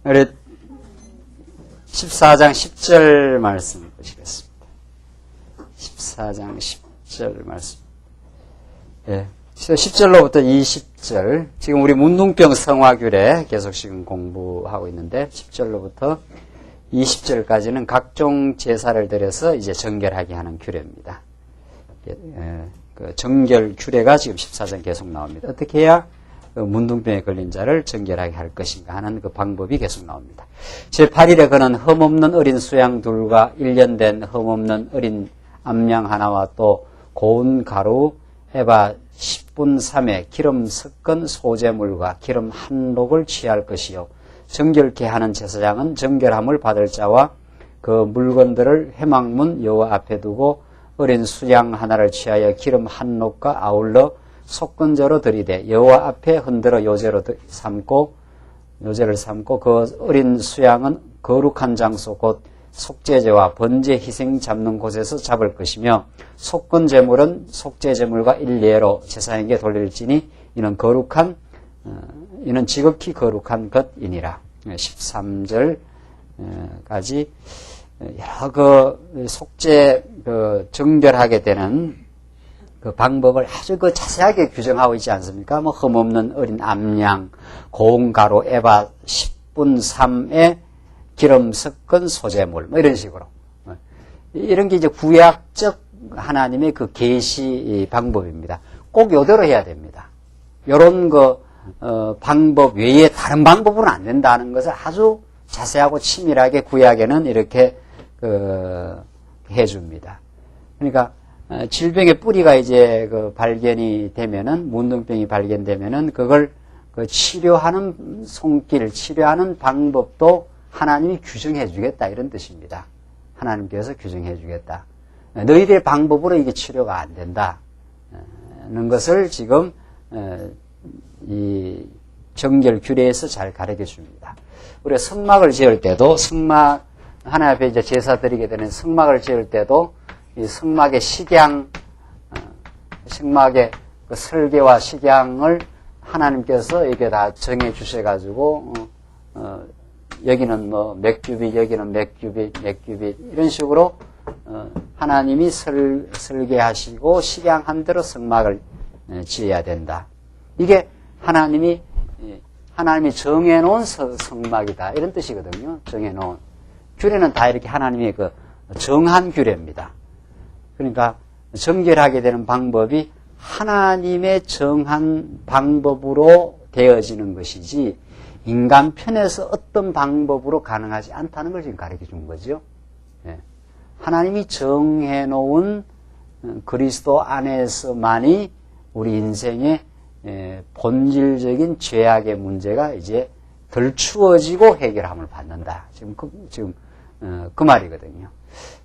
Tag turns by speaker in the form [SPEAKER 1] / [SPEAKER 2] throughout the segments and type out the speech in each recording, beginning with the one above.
[SPEAKER 1] 우리 14장 10절 말씀 보시겠습니다. 14장 10절 말씀. 예. 10절로부터 20절. 지금 우리 문둥병 성화규례 계속 지금 공부하고 있는데 10절로부터 20절까지는 각종 제사를 드려서 이제 정결하게 하는 규례입니다. 그 정결 규례가 지금 14장 계속 나옵니다. 어떻게 해야 그 문둥병에 걸린 자를 정결하게 할 것인가 하는 그 방법이 계속 나옵니다. 제8일에 그는 흠없는 어린 수양 둘과 1년 된 흠없는 어린 암양 하나와 또 고운 가루 에바 10분 3회 기름 섞은 소재물과 기름 한 록을 취할 것이요 정결케 하는 제사장은 정결함을 받을 자와 그 물건들을 회막문 여호와 앞에 두고 어린 수양 하나를 취하여 기름 한 록과 아울러 속건제로 드리되 여호와 앞에 흔들어 요제를 삼고 그 어린 수양은 거룩한 장소 곧 속죄제와 번제 희생 잡는 곳에서 잡을 것이며 속건제물은 속죄제물과 일례로 제사장에게 돌릴지니 이는 지극히 거룩한 것이니라. 13절까지 여러 그 속죄 정결하게 되는 그 방법을 아주 그 자세하게 규정하고 있지 않습니까? 뭐 흠없는 어린 암양, 고운 가루 에바 10분 3에 기름 섞은 소재물, 뭐 이런 식으로. 이런 게 이제 구약적 하나님의 그 계시 방법입니다. 꼭 요대로 해야 됩니다. 요런 방법 외에 다른 방법으로는 안 된다는 것을 아주 자세하고 치밀하게 구약에는 이렇게 해줍니다. 그러니까, 질병의 뿌리가 이제 발견이 되면은, 문둥병이 발견되면은 그걸 치료하는 손길, 치료하는 방법도 하나님이 규정해 주겠다 이런 뜻입니다. 하나님께서 규정해 주겠다. 너희들의 방법으로 이게 치료가 안 된다는 것을 지금 이 정결 규례에서 잘 가르쳐 줍니다. 우리가 성막을 지을 때도 하나님 앞에 이제 제사 드리게 되는 성막을 지을 때도 이 성막의 성막의 그 설계와 식양을 하나님께서 이게 다 정해 주셔가지고 여기는 뭐 몇 규빗, 여기는 몇 규빗 이런 식으로 하나님이 설계하시고 식양한 대로 성막을 지어야 된다. 이게 하나님이 정해놓은 성막이다 이런 뜻이거든요. 정해놓은 규례는 다 이렇게 하나님의 그 정한 규례입니다. 그러니까 정결하게 되는 방법이 하나님의 정한 방법으로 되어지는 것이지 인간 편에서 어떤 방법으로 가능하지 않다는 걸 지금 가르쳐 준 거죠. 하나님이 정해놓은 그리스도 안에서만이 우리 인생의 본질적인 죄악의 문제가 이제 덜 추워지고 해결함을 받는다. 지금 그 말이거든요.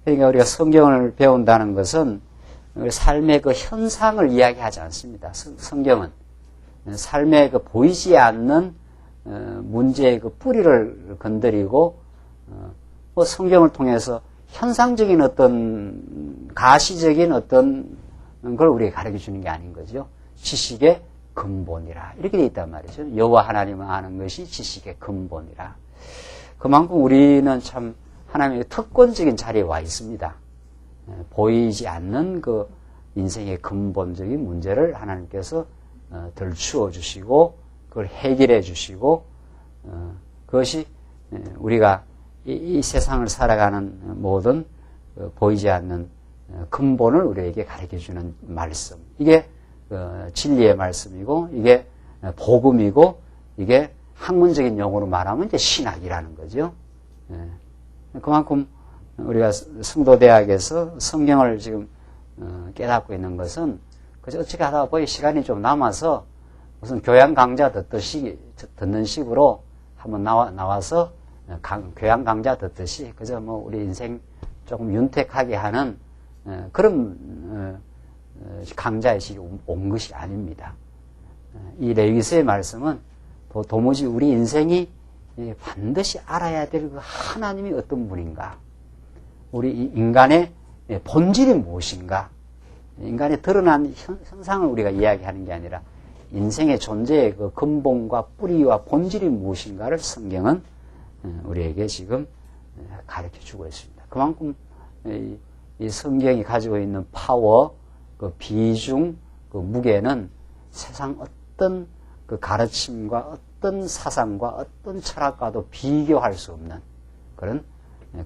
[SPEAKER 1] 그러니까 우리가 성경을 배운다는 것은 삶의 그 현상을 이야기하지 않습니다. 성경은 삶의 그 보이지 않는 문제의 그 뿌리를 건드리고 성경을 통해서 현상적인 어떤 가시적인 어떤 걸 우리에게 가르쳐 주는 게 아닌 거죠. 지식의 근본이라 이렇게 돼 있단 말이죠. 여호와 하나님을 아는 것이 지식의 근본이라. 그만큼 우리는 참 하나님의 특권적인 자리에 와 있습니다. 보이지 않는 그 인생의 근본적인 문제를 하나님께서 덜 추워 주시고 그걸 해결해 주시고 그것이 우리가 이 세상을 살아가는 모든 보이지 않는 근본을 우리에게 가르쳐 주는 말씀. 이게 진리의 말씀이고 이게 복음이고 이게 학문적인 용어로 말하면 이제 신학이라는 거죠. 그만큼 우리가 성도대학에서 성경을 지금 깨닫고 있는 것은 그저 어떻게 하다 보니 시간이 좀 남아서 무슨 교양 강좌 듣는 식으로 한번 나와서 교양 강좌 듣듯이 그저 뭐 우리 인생 조금 윤택하게 하는 그런 강좌에 온 것이 아닙니다. 이 레위기서의 말씀은 도무지 우리 인생이 반드시 알아야 될 그 하나님이 어떤 분인가, 우리 인간의 본질이 무엇인가, 인간의 드러난 현상을 우리가 이야기하는 게 아니라 인생의 존재의 그 근본과 뿌리와 본질이 무엇인가를 성경은 우리에게 지금 가르쳐 주고 있습니다. 그만큼 이 성경이 가지고 있는 파워, 그 비중, 그 무게는 세상 어떤 그 가르침과 어떤 사상과 어떤 철학과도 비교할 수 없는 그런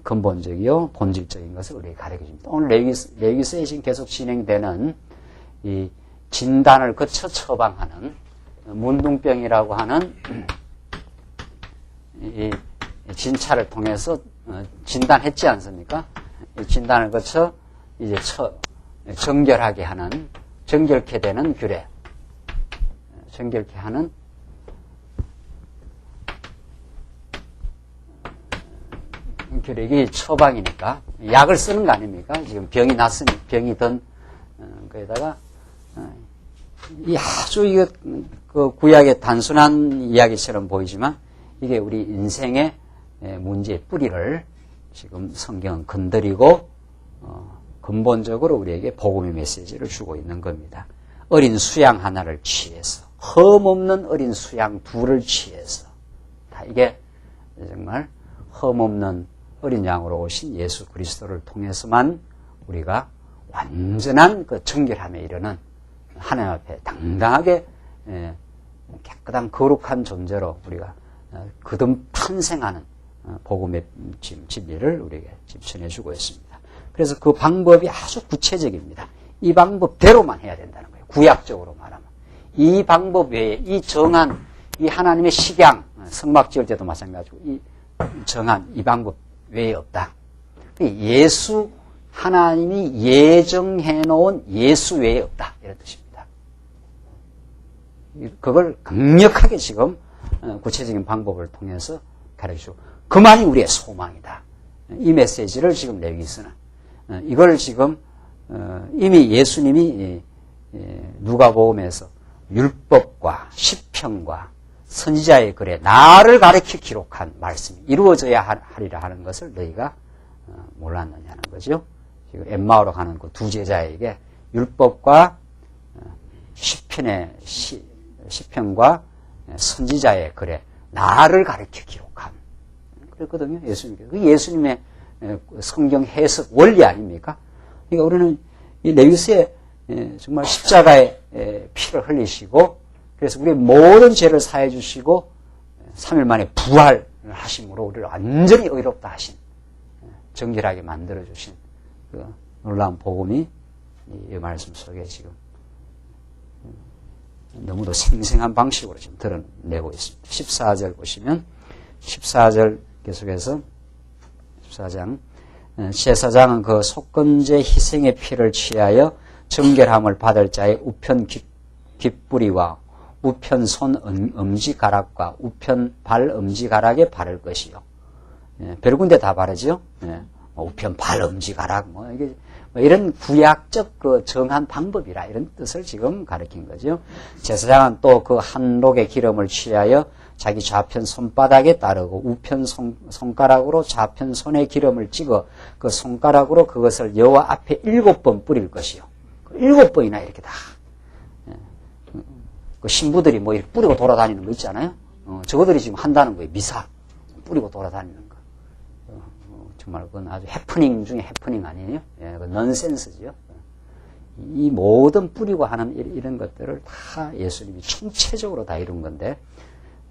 [SPEAKER 1] 근본적이요 본질적인 것을 우리에게 가르쳐 줍니다. 오늘 레위기서에 지금 계속 진행되는 이 진단을 거쳐 처방하는 문둥병이라고 하는 이 진찰을 통해서 진단했지 않습니까? 이 진단을 거쳐 이제 정결하게 하는, 정결케 되는 규례, 정결케 하는 규례이 처방이니까 약을 쓰는 거 아닙니까? 지금 병이 났으니 병이 든 거에다가 이 아주 이거 그 구약의 단순한 이야기처럼 보이지만 이게 우리 인생의 문제의 뿌리를 지금 성경은 건드리고 근본적으로 우리에게 복음의 메시지를 주고 있는 겁니다. 어린 수양 하나를 취해서 흠없는 어린 수양 둘을 취해서 다 이게 정말 흠없는 어린 양으로 오신 예수 그리스도를 통해서만 우리가 완전한 그 정결함에 이르는 하나님 앞에 당당하게 깨끗한 거룩한 존재로 우리가 거듭 탄생하는 복음의 진리를 우리에게 전해주고 있습니다. 그래서 그 방법이 아주 구체적입니다. 이 방법대로만 해야 된다는 거예요. 구약적으로 말하면. 이 방법 외에 이 정한 이 하나님의 식양, 성막 지을 때도 마찬가지고 이 정한 이 방법 외에 없다. 예수 하나님이 예정해 놓은 예수 외에 없다. 이런 뜻입니다. 그걸 강력하게 지금 구체적인 방법을 통해서 가르쳐주고 그만이 우리의 소망이다. 이 메시지를 지금 레위기서는 이걸 지금 이미 예수님이 누가복음에서 율법과 시편과 선지자의 글에 나를 가르쳐 기록한 말씀이 이루어져야 하리라 하는 것을 너희가 몰랐느냐는 거죠. 지금 엠마오로 가는 그 두 제자에게 율법과 시편과 선지자의 글에 나를 가르쳐 기록한 그랬거든요. 예수님께서. 그 예수님의 성경 해석 원리 아닙니까? 그러니까 우리는 이 레위기서에 정말 십자가의 피를 흘리시고 그래서 우리의 모든 죄를 사해 주시고 3일 만에 부활하심으로 우리를 완전히 의롭다 하신 정결하게 만들어 주신 그 놀라운 복음이 이 말씀 속에 지금 너무도 생생한 방식으로 지금 드러내고 있습니다. 14절 보시면 14절 계속해서 14장 제사장은 그 속건제 희생의 피를 취하여 정결함을 받을 자의 우편 귓뿌리와 우편 손 엄지가락과 우편 발 엄지가락에 바를 것이요. 별 군데 다 바르죠. 우편 발 엄지가락 이게 이런 구약적 그 정한 방법이라 이런 뜻을 지금 가르친 거죠. 제사장은 또 그 한 록의 기름을 취하여 자기 좌편 손바닥에 따르고 우편 손가락으로 좌편 손에 기름을 찍어 그 손가락으로 그것을 여호와 앞에 7번 뿌릴 것이요. 7번이나 이렇게 다. 그 신부들이 뭐 이렇게 뿌리고 돌아다니는 거 있잖아요. 저거들이 지금 한다는 거예요. 미사. 뿌리고 돌아다니는 거. 정말 그건 아주 해프닝 중에 해프닝 아니에요? 그 넌센스죠. 이 모든 뿌리고 하는 이런 것들을 다 예수님이 총체적으로 다 이룬 건데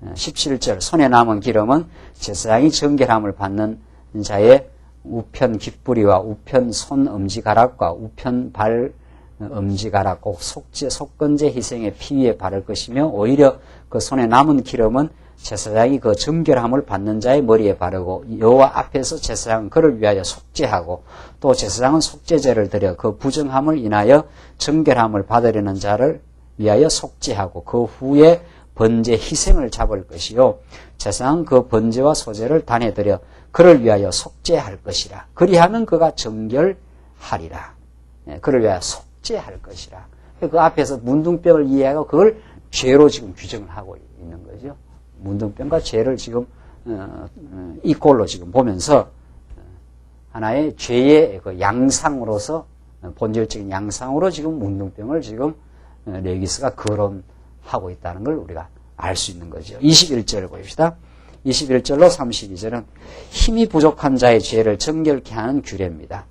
[SPEAKER 1] 17절 손에 남은 기름은 제사장이 정결함을 받는 자의 우편 귓뿌리와 우편 손 엄지가락과 우편 발 엄지가락 꼭 속건제 희생의 피 위에 바를 것이며 오히려 그 손에 남은 기름은 제사장이 그 정결함을 받는 자의 머리에 바르고 여호와 앞에서 제사장은 그를 위하여 속죄하고 또 제사장은 속죄제를 드려 그 부정함을 인하여 정결함을 받으려는 자를 위하여 속죄하고 그 후에 번제 희생을 잡을 것이요 제사장은 그 번제와 소제를 단에 드려 그를 위하여 속죄할 것이라. 그리하면 그가 정결하리라. 그를 위하여 속죄할 것이라. 그 앞에서 문둥병을 이해하고 그걸 죄로 지금 규정을 하고 있는 거죠. 문둥병과 죄를 지금 이꼴로 지금 보면서 하나의 죄의 그 양상으로서 본질적인 양상으로 지금 문둥병을 지금 레위기서가 거론하고 있다는 걸 우리가 알 수 있는 거죠. 21절을 봅시다. 21절로 32절은 힘이 부족한 자의 죄를 정결케 하는 규례입니다.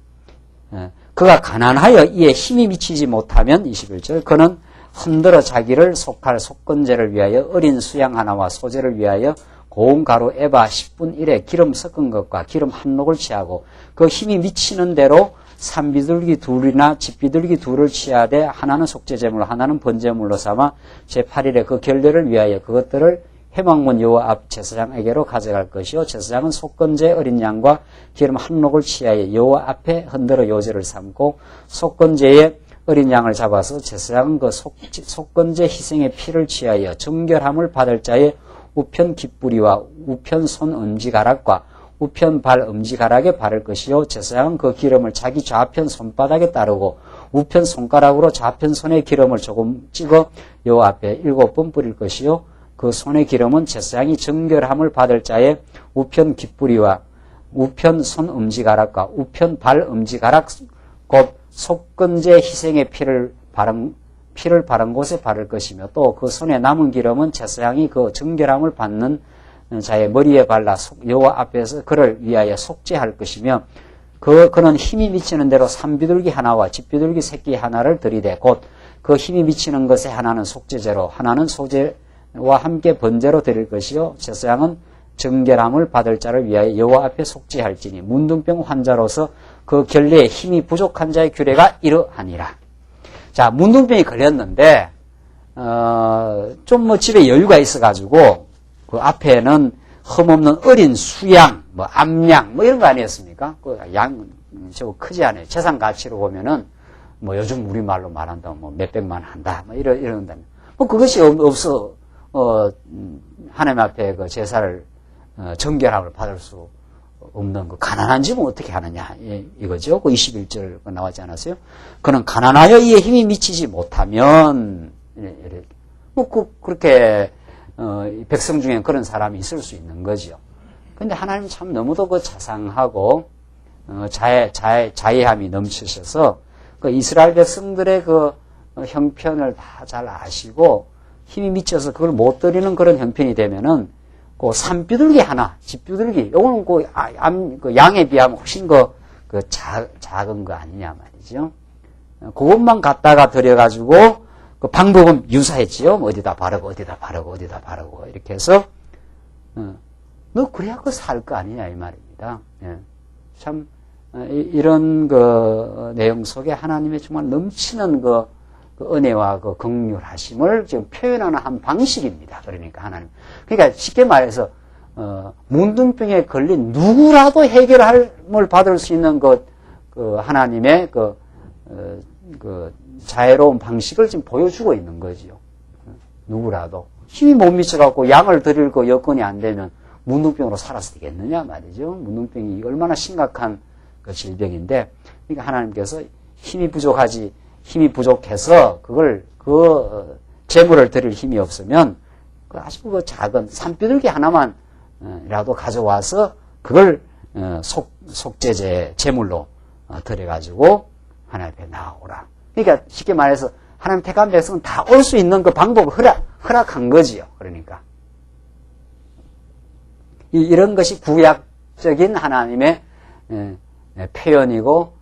[SPEAKER 1] 그가 가난하여 이에 힘이 미치지 못하면 21절 그는 흔들어 자기를 속할 속건제를 위하여 어린 수양 하나와 소제를 위하여 고운 가루 에바 10분 1에 기름 섞은 것과 기름 한 녹을 취하고 그 힘이 미치는 대로 산비둘기 둘이나 집비둘기 둘을 취하되 하나는 속죄제물 하나는 번제물로 삼아 제8일에 그 결례를 위하여 그것들을 회막문 여호와 앞 제사장에게로 가져갈 것이요 제사장은 속건제 어린 양과 기름 한 녹을 취하여 여호와 앞에 흔들어 요제를 삼고 속건제에 어린 양을 잡아서 제사장은 그 속건제 희생의 피를 취하여 정결함을 받을 자의 우편 깃뿌리와 우편 손 엄지가락과 우편 발 엄지가락에 바를 것이요 제사장은 그 기름을 자기 좌편 손바닥에 따르고 우편 손가락으로 좌편 손에 기름을 조금 찍어 여호와 앞에 7번 뿌릴 것이요 그 손의 기름은 제사장이 정결함을 받을 자의 우편 깃뿌리와 우편 손 엄지가락과 우편 발 엄지가락 곧 속건제 희생의 피를 바른 곳에 바를 것이며 또 그 손에 남은 기름은 제사장이 그 정결함을 받는 자의 머리에 발라 여호와 앞에서 그를 위하여 속죄할 것이며 그는 힘이 미치는 대로 산비둘기 하나와 집비둘기 새끼 하나를 들이대 곧 그 힘이 미치는 것에 하나는 속죄제로 하나는 소제와 함께 번제로 드릴 것이요 제사장은 정결함을 받을 자를 위하여 여호와 앞에 속죄할지니 문둥병 환자로서 그 결례에 힘이 부족한 자의 규례가 이러하니라. 자, 문둥병이 걸렸는데 좀 뭐 집에 여유가 있어가지고 그 앞에는 흠없는 어린 수양, 뭐 암양, 뭐 이런 거 아니었습니까? 그 양 저거 크지 않아요. 재산 가치로 보면은 뭐 요즘 우리말로 말한다면 뭐 몇백만 한다, 뭐 이런다면 뭐 그것이 없어 하나님 앞에 그 제사를 정결함을 받을 수 없는 그 가난한 집은 어떻게 하느냐 이거죠. 그 21절 나왔지 않았어요? 그는 가난하여 이에 힘이 미치지 못하면 뭐 그렇게 백성 중에 그런 사람이 있을 수 있는 거죠. 근데 하나님 참 너무도 그 자상하고 자애함이 넘치셔서 그 이스라엘 백성들의 그 형편을 다 잘 아시고 힘이 미쳐서 그걸 못 드리는 그런 형편이 되면은 그 산비둘기 하나, 집비둘기, 요거는 그 양에 비하면 훨씬 작은 거 아니냐 말이죠. 그것만 갖다가 드려가지고 그 방법은 유사했지요. 뭐 어디다 바르고 이렇게 해서 너 그래야 살 거 아니냐 이 말입니다. 예. 참 이런 그 내용 속에 하나님의 정말 넘치는 그 은혜와 그 긍휼하심을 지금 표현하는 한 방식입니다. 그러니까 하나님. 그러니까 쉽게 말해서 문둥병에 걸린 누구라도 해결함을 받을 수 있는 그 하나님의 그 자애로운 방식을 지금 보여주고 있는 거지요. 누구라도 힘이 못 미쳐갖고 양을 드릴 거 여건이 안 되면 문둥병으로 살아서 되겠느냐 말이죠. 문둥병이 얼마나 심각한 그 질병인데, 그러니까 하나님께서 힘이 부족해서 재물을 드릴 힘이 없으면 아주 그 작은 산비둘기 하나만이라도 가져와서 그걸 속죄제 제물로 드려가지고 하나님 앞에 나오라. 그러니까 쉽게 말해서 하나님 택한 백성은 다 올 수 있는 그 방법을 허락한 거지요. 그러니까 이런 것이 구약적인 하나님의 표현이고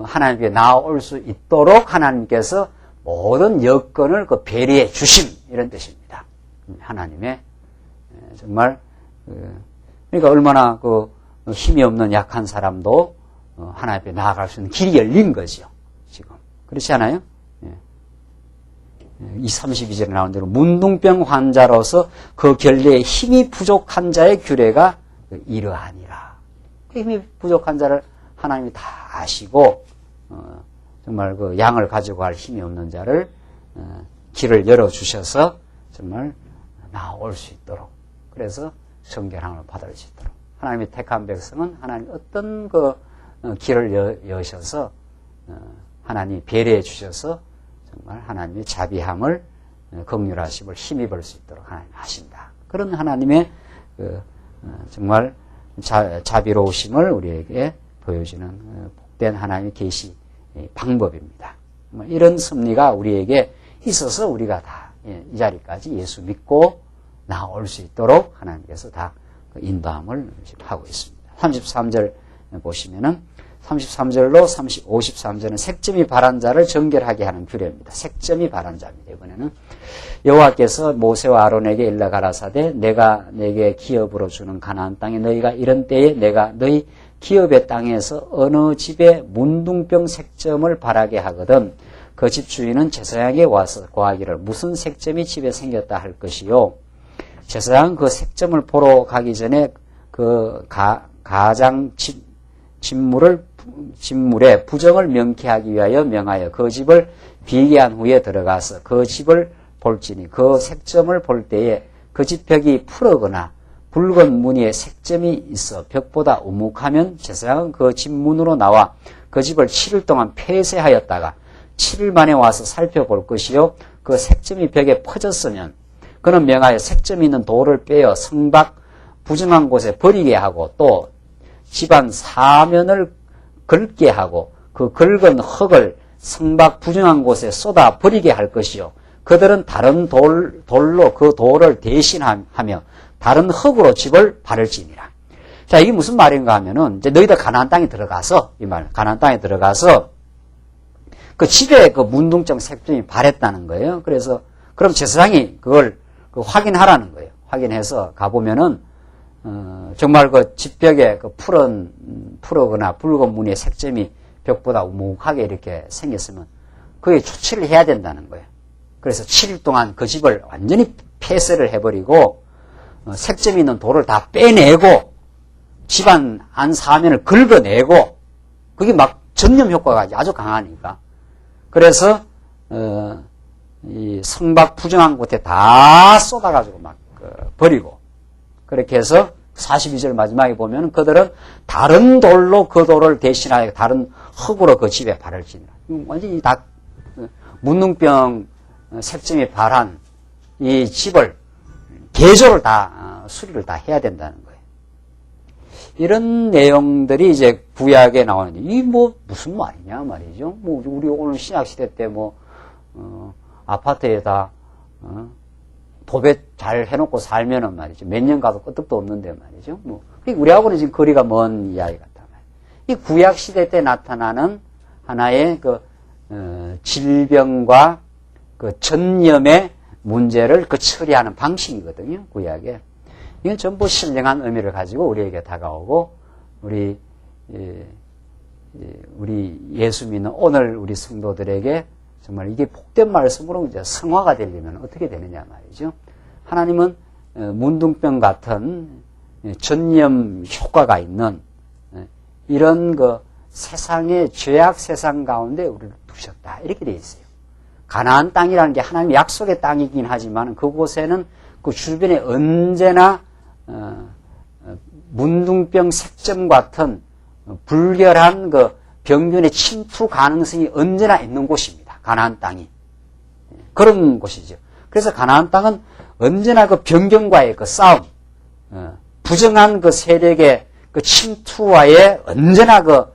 [SPEAKER 1] 하나님께 나올 수 있도록 하나님께서 모든 여건을 배려해 주심 이런 뜻입니다. 하나님의 정말 그러니까 얼마나 힘이 없는 약한 사람도 하나님 앞에 나아갈 수 있는 길이 열린 거죠. 지금 그렇지 않아요? 이 32절에 나온 대로 문둥병 환자로서 그 결례에 힘이 부족한 자의 규례가 이러하니라. 그 힘이 부족한 자를 하나님이 다 아시고 정말 그 양을 가지고 갈 힘이 없는 자를 길을 열어주셔서 정말 나올 수 있도록, 그래서 정결함을 받을 수 있도록 하나님이 택한 백성은 하나님 어떤 길을 여셔서 하나님이 배려해 주셔서 정말 하나님의 자비함을 긍휼하심을 힘입을 수 있도록 하나님 하신다. 그런 하나님의 정말 자비로우심을 우리에게 보여주는 복된 하나님의 계시 방법입니다. 이런 섭리가 우리에게 있어서 우리가 다 이 자리까지 예수 믿고 나올 수 있도록 하나님께서 다 인도함을 하고 있습니다. 33절 보시면은 33절로 53절은 색점이 바란 자를 정결하게 하는 규례입니다. 색점이 바란 자입니다. 이번에는 여호와께서 모세와 아론에게 일러 가라사대 내가 내게 기업으로 주는 가나안 땅에 너희가 이런 때에 내가 너희 기업의 땅에서 어느 집에 문둥병 색점을 바라게 하거든 그 집 주인은 제사장에게 와서 고하기를 무슨 색점이 집에 생겼다 할 것이요. 제사장은 그 색점을 보러 가기 전에 그 가장 진물에 부정을 명쾌하기 위하여 명하여 그 집을 비계한 후에 들어가서 그 집을 볼지니 그 색점을 볼 때에 그 집 벽이 푸르거나 붉은 무늬에 색점이 있어 벽보다 우묵하면 제사장은 그 집 문으로 나와 그 집을 7일 동안 폐쇄하였다가 7일 만에 와서 살펴볼 것이요. 그 색점이 벽에 퍼졌으면 그는 명하여 색점이 있는 돌을 빼어 성박 부정한 곳에 버리게 하고 또 집안 사면을 긁게 하고 그 긁은 흙을 성박 부정한 곳에 쏟아 버리게 할 것이요. 그들은 다른 돌로 그 돌을 대신하며 다른 흙으로 집을 바를지니라. 자, 이게 무슨 말인가 하면은 이제 너희들 가나안 땅에 들어가서 이 말 가나안 땅에 들어가서 그 집에 그 문둥병 색점이 바랬다는 거예요. 그래서 그럼 제사장이 그걸 확인하라는 거예요. 확인해서 가보면은 정말 그 집벽에 그 푸르거나 붉은 무늬의 색점이 벽보다 우묵하게 이렇게 생겼으면 그게 조치를 해야 된다는 거예요. 그래서 7일 동안 그 집을 완전히 폐쇄를 해버리고 색점이 있는 돌을 다 빼내고 집안 안 사면을 긁어내고 그게 막 전염 효과가 아주 강하니까 그래서 이 성박 부정한 곳에 다 쏟아가지고 막 버리고 그렇게 해서 42절 마지막에 보면 그들은 다른 돌로 그 돌을 대신하여 다른 흙으로 그 집에 바를지니라. 완전히 다 문둥병 색점이 발한 이 집을 개조를 다 수리를 다 해야 된다는 거예요. 이런 내용들이 이제 구약에 나오는데 이 뭐 무슨 말이냐 말이죠. 뭐 우리 오늘 신약 시대 때 뭐 아파트에다 도배 잘 해놓고 살면은 말이죠. 몇 년 가도 끄떡도 없는데 말이죠. 뭐 우리하고는 지금 거리가 먼 이야기 같다 말이에요. 이 구약 시대 때 나타나는 하나의 그 질병과 그 전염의 문제를 그 처리하는 방식이거든요. 구약에. 이건 전부 신령한 의미를 가지고 우리에게 다가오고 우리 예수 믿는 오늘 우리 성도들에게 정말 이게 복된 말씀으로 이제 성화가 되려면 어떻게 되느냐 말이죠. 하나님은 문둥병 같은 전염 효과가 있는 이런 그 세상의 죄악 세상 가운데 우리를 두셨다. 이렇게 되어 있어요. 가나안 땅이라는 게 하나님의 약속의 땅이긴 하지만 그곳에는 그 주변에 언제나 문둥병 색점 같은 불결한 그 병균의 침투 가능성이 언제나 있는 곳입니다. 가나안 땅이. 그런 곳이죠. 그래서 가나안 땅은 언제나 그 병균과의 그 싸움, 부정한 그 세력의 그 침투와의 언제나 그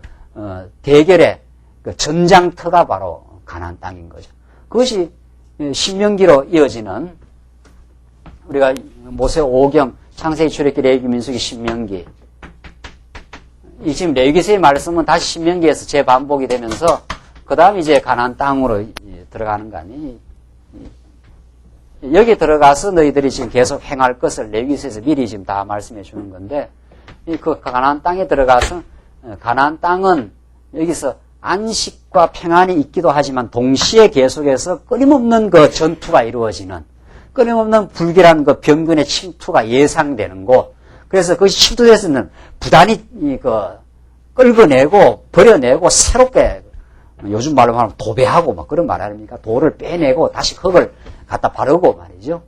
[SPEAKER 1] 대결의 그 전장터가 바로 가나안 땅인 거죠. 그것이 신명기로 이어지는 우리가 모세 5경 창세기 출애굽기 레위기 민수기 신명기 이 지금 레위기서의 말씀은 다시 신명기에서 재반복이 되면서 그 다음 이제 가나안 땅으로 들어가는 거 아니에요. 여기 들어가서 너희들이 지금 계속 행할 것을 레위기서에서 미리 지금 다 말씀해 주는 건데 그 가나안 땅에 들어가서 가나안 땅은 여기서 안식과 평안이 있기도 하지만 동시에 계속해서 끊임없는 그 전투가 이루어지는 끊임없는 불길한 그 병균의 침투가 예상되는 곳. 그래서 그 침투에서는 부단히 끌어내고 버려내고 새롭게 요즘 말로 하면 도배하고 막 그런 말 아닙니까? 돌을 빼내고 다시 흙을 갖다 바르고 말이죠.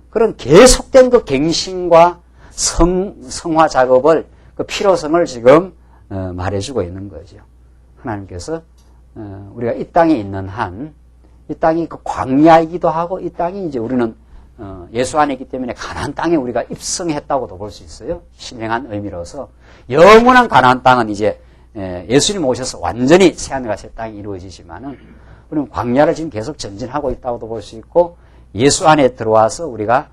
[SPEAKER 1] 그런 계속된 그 갱신과 성화 작업을 그 필요성을 지금 말해주고 있는 거죠. 하나님께서 우리가 이 땅에 있는 한 이 땅이 그 광야이기도 하고 이 땅이 이제 우리는 예수 안에 있기 때문에 가나안 땅에 우리가 입성했다고도 볼 수 있어요. 신령한 의미로서 영원한 가나안 땅은 이제 예수님 오셔서 완전히 새하늘과 새 땅이 이루어지지만은 우리는 광야를 지금 계속 전진하고 있다고도 볼 수 있고 예수 안에 들어와서 우리가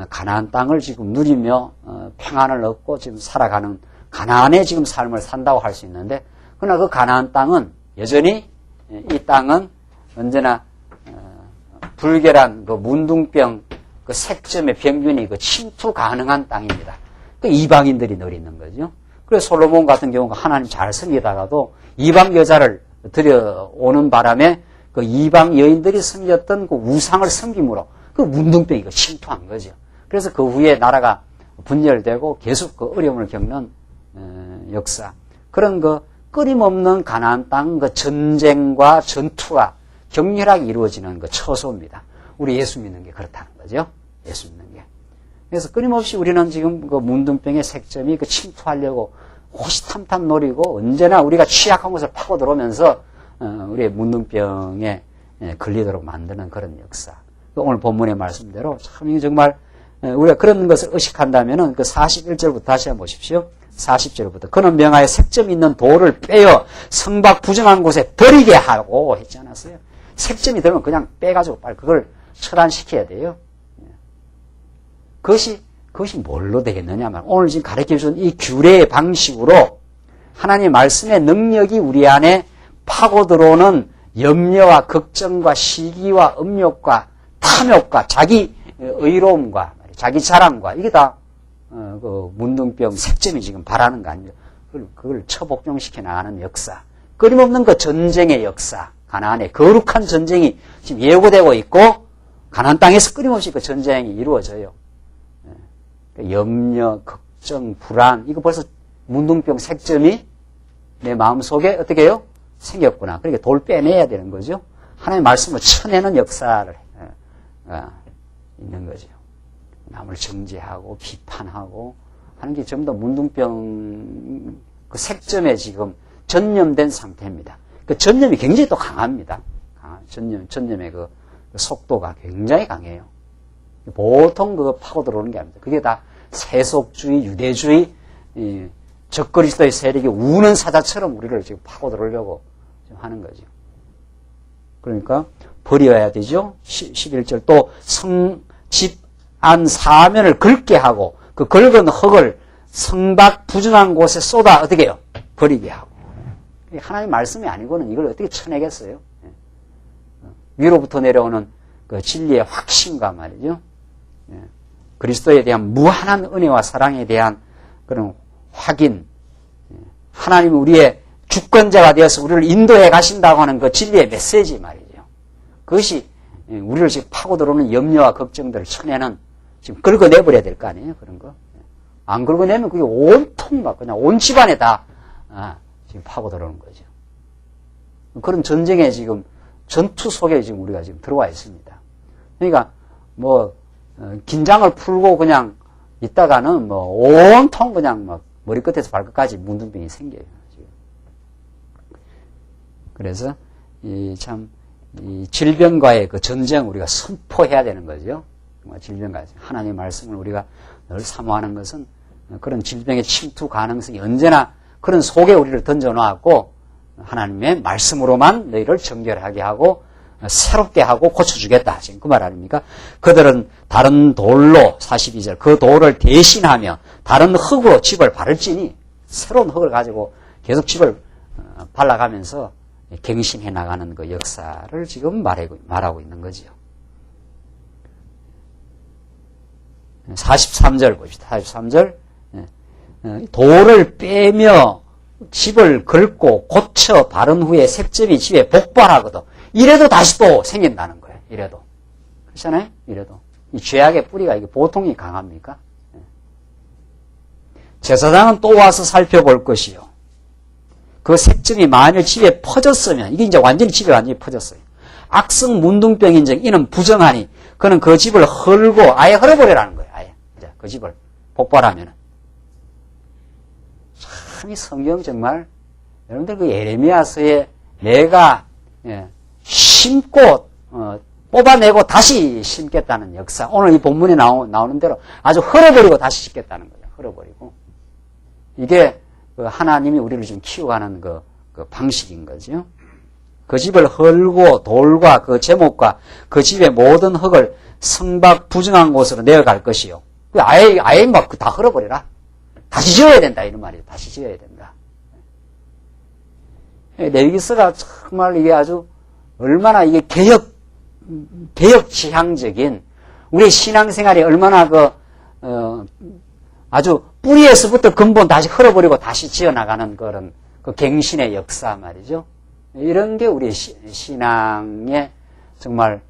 [SPEAKER 1] 가나안 땅을 지금 누리며 평안을 얻고 지금 살아가는 가나안의 지금 삶을 산다고 할 수 있는데, 그러나 그 가나안 땅은 여전히 이 땅은 언제나 불결한 그 문둥병 그 색점의 병균이 그 침투 가능한 땅입니다. 그 이방인들이 늘 있는 거죠. 그래서 솔로몬 같은 경우가 하나님 잘 섬기다가도 이방 여자를 들여오는 바람에 그 이방 여인들이 섬겼던 그 우상을 섬김으로 그 문둥병이 침투한 거죠. 그래서 그 후에 나라가 분열되고 계속 그 어려움을 겪는 역사. 그런 그 끊임없는 가나안 땅 그 전쟁과 전투가 격렬하게 이루어지는 그 처소입니다. 우리 예수 믿는 게 그렇다는 거죠. 예수 믿는 게. 그래서 끊임없이 우리는 지금 그 문둥병의 색점이 그 침투하려고 호시탐탐 노리고 언제나 우리가 취약한 것을 파고 들어오면서 우리의 문둥병에 걸리도록 만드는 그런 역사. 오늘 본문의 말씀대로 참 이게 정말 우리가 그런 것을 의식한다면은 그 41절부터 다시 한번 보십시오. 40절부터 그는 명하여 색점 있는 돌을 빼어 성박 부정한 곳에 버리게 하고 했지 않았어요? 색점이 들면 그냥 빼가지고 빨리 그걸 처단시켜야 돼요. 그것이 뭘로 되겠느냐면 오늘 지금 가르쳐준 이 규례의 방식으로 하나님의 말씀의 능력이 우리 안에 파고 들어오는 염려와 걱정과 시기와 음욕과 탐욕과 자기 의로움과 자기 자랑과 이게 다 그 문둥병 색점이 지금 바라는 거 아니에요. 그걸 처복종시켜 나가는 역사. 끊임없는 그 전쟁의 역사. 가나안의 거룩한 전쟁이 지금 예고되고 있고 가나안 땅에서 끊임없이 그 전쟁이 이루어져요. 염려, 걱정, 불안 이거 벌써 문둥병 색점이 내 마음속에 어떻게 해요? 생겼구나. 그러니까 돌 빼내야 되는 거죠. 하나님의 말씀을 쳐내는 역사를 있는 거죠. 남을 정죄하고 비판하고 하는 게 전부 다 문둥병 그 색점에 지금 전념된 상태입니다. 그 전념이 굉장히 또 강합니다. 전념의 그 속도가 굉장히 강해요. 보통 그거 파고 들어오는 게 아닙니다. 그게 다 세속주의, 유대주의, 적그리스도의 세력이 우는 사자처럼 우리를 지금 파고 들어오려고 지금 하는 거죠. 그러니까 버려야 되죠. 11절 또 집 안 사면을 긁게 하고 그 긁은 흙을 성박 부정한 곳에 쏟아 어떻게 해요? 버리게 하고. 하나님의 말씀이 아니고는 이걸 어떻게 쳐내겠어요? 위로부터 내려오는 그 진리의 확신과 말이죠. 그리스도에 대한 무한한 은혜와 사랑에 대한 그런 확인. 하나님이 우리의 주권자가 되어서 우리를 인도해 가신다고 하는 그 진리의 메시지 말이죠. 그것이 우리를 지금 파고 들어오는 염려와 걱정들을 쳐내는 지금 긁어내버려야 될 거 아니에요? 그런 거. 안 긁어내면 그게 온통 막 그냥 온 집안에 다 지금 파고 들어오는 거죠. 그런 전쟁에 지금 전투 속에 지금 우리가 지금 들어와 있습니다. 그러니까 뭐 긴장을 풀고 그냥 있다가는 뭐 온통 그냥 막 머리끝에서 발끝까지 문둥병이 생겨요. 지금. 그래서 이 질병과의 그 전쟁 우리가 선포해야 되는 거죠. 질병과 하나님의 말씀을 우리가 늘 사모하는 것은 그런 질병의 침투 가능성이 언제나 그런 속에 우리를 던져놓았고 하나님의 말씀으로만 너희를 정결하게 하고 새롭게 하고 고쳐주겠다. 지금 그 말 아닙니까? 그들은 다른 돌로 42절 그 돌을 대신하며 다른 흙으로 집을 바를지니 새로운 흙을 가지고 계속 집을 발라가면서 갱신해 나가는 그 역사를 지금 말하고 있는 거지요. 43절 봅시다. 43절 돌을 빼며 집을 긁고 고쳐 바른 후에 색점이 집에 복발하거든. 이래도 다시 또 생긴다는 거예요. 이래도. 그렇잖아요? 이래도. 이 죄악의 뿌리가 이게 보통이 강합니까? 제사장은 또 와서 살펴볼 것이요. 그 색점이 만일 집에 퍼졌으면, 이게 이제 완전히 집에 완전히 퍼졌어요. 악성 문둥병 인정, 이는 부정하니, 그는 그 집을 헐고 아예 헐어버리라는 거예요. 아예. 이제 그 집을 복발하면은. 참, 이 성경 정말, 여러분들 그 예레미야서에 내가, 심고, 뽑아내고 다시 심겠다는 역사. 오늘 이 본문에 나오는 대로 아주 헐어버리고 다시 심겠다는 거예요. 헐어버리고. 이게 그 하나님이 우리를 좀 키워가는 그 방식인 거죠. 그 집을 헐고 돌과 그 제목과 그 집의 모든 흙을 성박 부정한 곳으로 내어갈 것이요. 아예 막 다 헐어버려라. 다시 지어야 된다. 이런 말이에요. 다시 지어야 된다. 레위기서가 정말 이게 아주 얼마나 이게 개혁 지향적인 우리의 신앙생활이 얼마나 아주 뿌리에서부터 근본 다시 헐어버리고 다시 지어나가는 그런 그 갱신의 역사 말이죠. 이런 게 우리의 신앙의 정말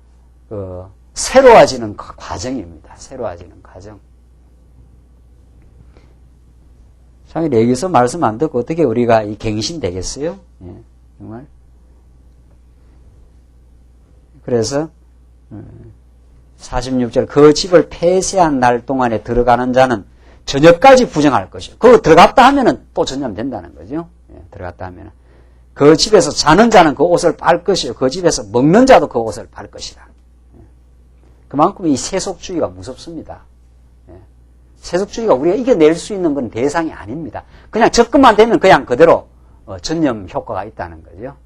[SPEAKER 1] 새로워지는 과정입니다. 새로워지는 과정. 참, 레위기서 말씀 안 듣고 어떻게 우리가 이 갱신되겠어요? 예, 정말. 그래서 46절 그 집을 폐쇄한 날 동안에 들어가는 자는 저녁까지 부정할 것이요. 그거 들어갔다 하면은 또 전염된다는 거죠. 예, 들어갔다 하면은 그 집에서 자는 자는 그 옷을 빨 것이요. 그 집에서 먹는 자도 그 옷을 빨 것이다. 예. 그만큼 이 세속주의가 무섭습니다. 예. 세속주의가 우리가 이겨낼 수 있는 건 대상이 아닙니다. 그냥 접근만 되면 그냥 그대로 전염 효과가 있다는 거죠.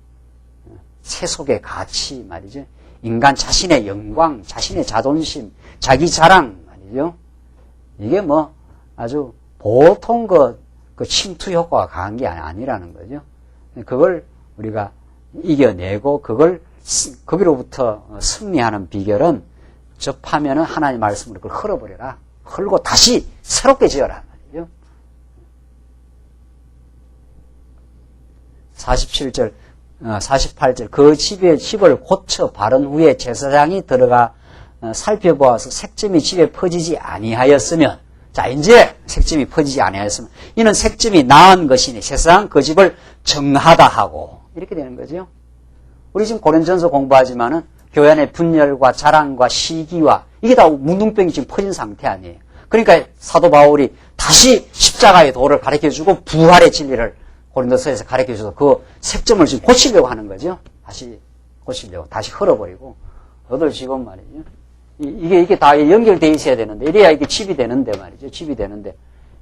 [SPEAKER 1] 세속의 가치 말이죠. 인간 자신의 영광, 자신의 자존심, 자기 자랑 말이죠. 이게 뭐 아주 보통 그 침투 효과가 강한 게 아니라는 거죠. 그걸 우리가 이겨내고 거기로부터 승리하는 비결은 접하면은 하나님의 말씀으로 그걸 헐어버려라. 헐고 다시 새롭게 지어라 말이죠. 47절, 48절 그 집을 고쳐 바른 후에 제사장이 들어가 살펴보아서 색점이 집에 퍼지지 아니하였으면, 자 이제 색점이 퍼지지 아니하였으면 이는 색점이 나은 것이니 세상 그 집을 정하다 하고 이렇게 되는 거죠. 우리 지금 고린전서 공부하지만은 교회 안에 분열과 자랑과 시기와 이게 다 문둥병이 지금 퍼진 상태 아니에요. 그러니까 사도 바울이 다시 십자가의 도를 가르쳐주고 부활의 진리를 고린도서에서 가르쳐줘서 그 색점을 지금 고치려고 하는 거죠. 다시 고치려고. 다시 헐어버리고. 너들 지금 말이죠. 이게 다 연결되어 있어야 되는데, 이래야 이게 집이 되는데 말이죠. 집이 되는데.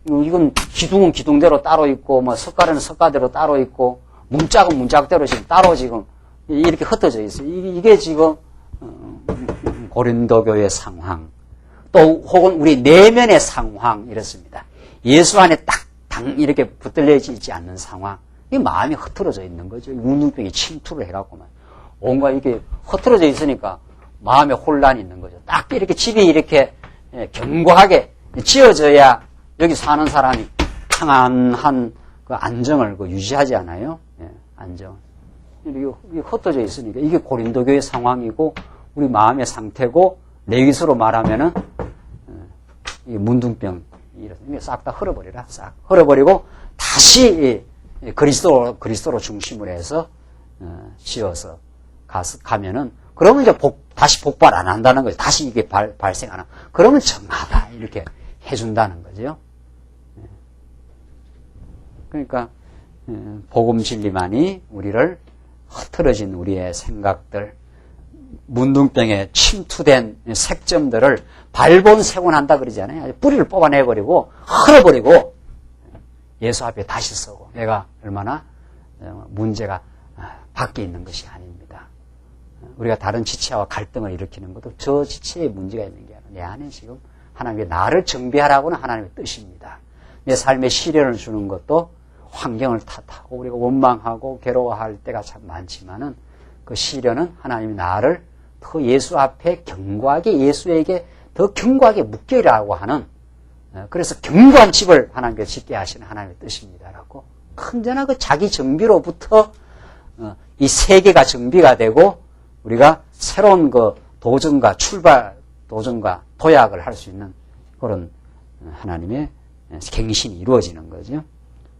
[SPEAKER 1] 이건 기둥은 기둥대로 따로 있고, 뭐 석가래는 석가대로 따로 있고, 문짝은 문짝대로 지금 따로 지금 이렇게 흩어져 있어요. 이게 지금, 고린도 교회 상황. 또 혹은 우리 내면의 상황, 이렇습니다. 예수 안에 딱 이렇게 붙들려 있지 않는 상황. 이 마음이 흐트러져 있는 거죠. 문둥병이 침투를 해갖고만. 온갖 이게 흐트러져 있으니까 마음에 혼란이 있는 거죠. 딱 이렇게 집이 이렇게 견고하게 지어져야 여기 사는 사람이 평안한 그 안정을 유지하지 않아요? 예, 안정. 이게 흩어져 있으니까 이게 고린도 교회 상황이고 우리 마음의 상태고 레위기서로 말하면은 이 문둥병 이게 싹 다 헐어버리라. 싹 헐어버리고 다시 그리스도로 중심으로 해서 지어서 가면은 그러면 이제 다시 복발 안 한다는 거죠. 다시 이게 발생하는. 그러면 정하다 이렇게 해준다는 거죠. 그러니까 복음 진리만이 우리를 흐트러진 우리의 생각들, 문둥병에 침투된 색점들을 발본색원한다 그러잖아요. 뿌리를 뽑아내버리고 헐어버리고 예수 앞에 다시 서고 내가 얼마나 문제가 밖에 있는 것이 아닙니다. 우리가 다른 지체와 갈등을 일으키는 것도 저 지체에 문제가 있는 게 아니라 내 안에 지금 하나님의 나를 정비하라고는 하나님의 뜻입니다. 내 삶에 시련을 주는 것도 환경을 탓하고 우리가 원망하고 괴로워할 때가 참 많지만은 그 시련은 하나님이 나를 더 예수 앞에 견고하게 예수에게 더 견고하게 묶이라고 하는 그래서 견고한 집을 하나님께서 짓게 하시는 하나님의 뜻입니다라고 언제나 그 자기 정비로부터 이 세계가 정비가 되고 우리가 새로운 그 도전과 도약을 할 수 있는 그런 하나님의 갱신이 이루어지는 거죠.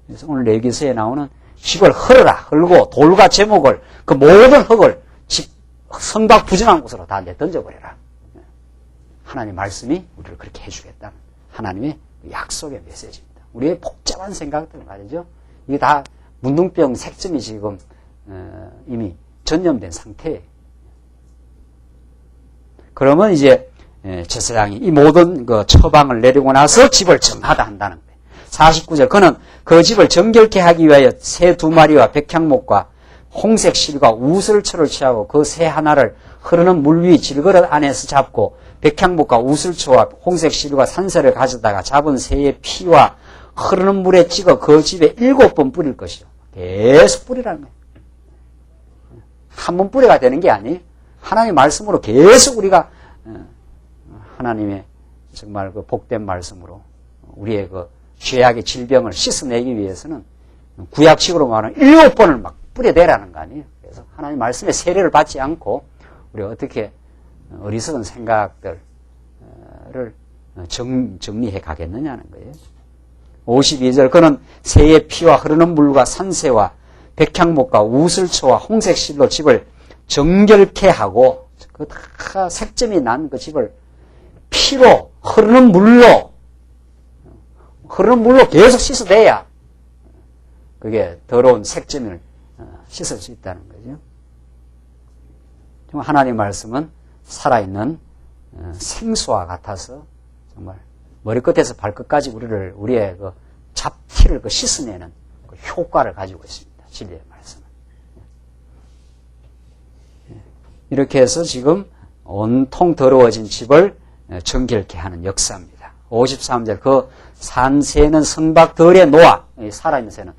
[SPEAKER 1] 그래서 오늘 레위기서에 나오는 집을 헐어라, 헐고 돌과 제목을 그 모든 흙을 성박 부정한 곳으로 다 내던져버려라. 하나님 말씀이 우리를 그렇게 해주겠다는 하나님의 약속의 메시지입니다. 우리의 복잡한 생각들 말이죠. 이게 다 문둥병 색점이 지금 이미 전염된 상태예요. 그러면 이제 제사장이 이 모든 그 처방을 내리고 나서 집을 정하다 한다는 거예요. 49절 그는 그 집을 정결케 하기 위하여 새 2마리와 백향목과 홍색 실과 우슬철을 취하고 그 새 하나를 흐르는 물 위 질그릇 안에서 잡고 백향목과 우슬초와 홍색 시루가 산새를 가져다가 잡은 새의 피와 흐르는 물에 찍어 그 집에 7번 뿌릴 것이요. 계속 뿌리라는 거예요. 한 번 뿌려가 되는 게 아니에요. 하나님의 말씀으로 계속 우리가 하나님의 정말 그 복된 말씀으로 우리의 그 죄악의 질병을 씻어내기 위해서는 구약식으로 말하면 7번을 막 뿌려대라는 거 아니에요. 그래서 하나님 말씀의 세례를 받지 않고 우리가 어떻게 어리석은 생각들을 정리해 가겠느냐는 거예요. 52절 그는 새의 피와 흐르는 물과 산새와 백향목과 우슬초와 홍색 실로 집을 정결케 하고 그 다 색점이 난 그 집을 피로 흐르는 물로 계속 씻어내야 그게 더러운 색점을 씻을 수 있다는 거죠. 정말 하나님의 말씀은 살아있는 생수와 같아서 정말 머리끝에서 발끝까지 우리의 그 잡티를 씻어내는 그 효과를 가지고 있습니다. 진리의 말씀은. 이렇게 해서 지금 온통 더러워진 집을 정결케 하는 역사입니다. 53절 그 산새는 성박들에 놓아 살아있는 새는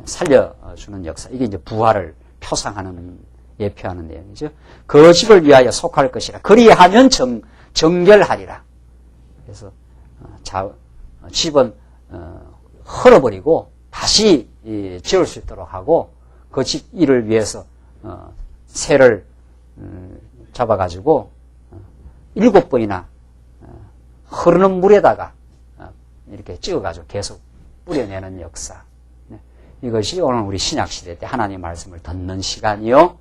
[SPEAKER 1] 살려주는 역사. 이게 이제 부활을 표상하는 예표하는 내용이죠. 그 집을 위하여 속할 것이라. 그리하면 정결하리라. 그래서 집은 헐어버리고 다시 지을 수 있도록 하고 그 집 일을 위해서 새를 잡아가지고 7번이나 흐르는 물에다가 이렇게 찍어가지고 계속 뿌려내는 역사. 이것이 오늘 우리 신약시대 때 하나님의 말씀을 듣는 시간이요.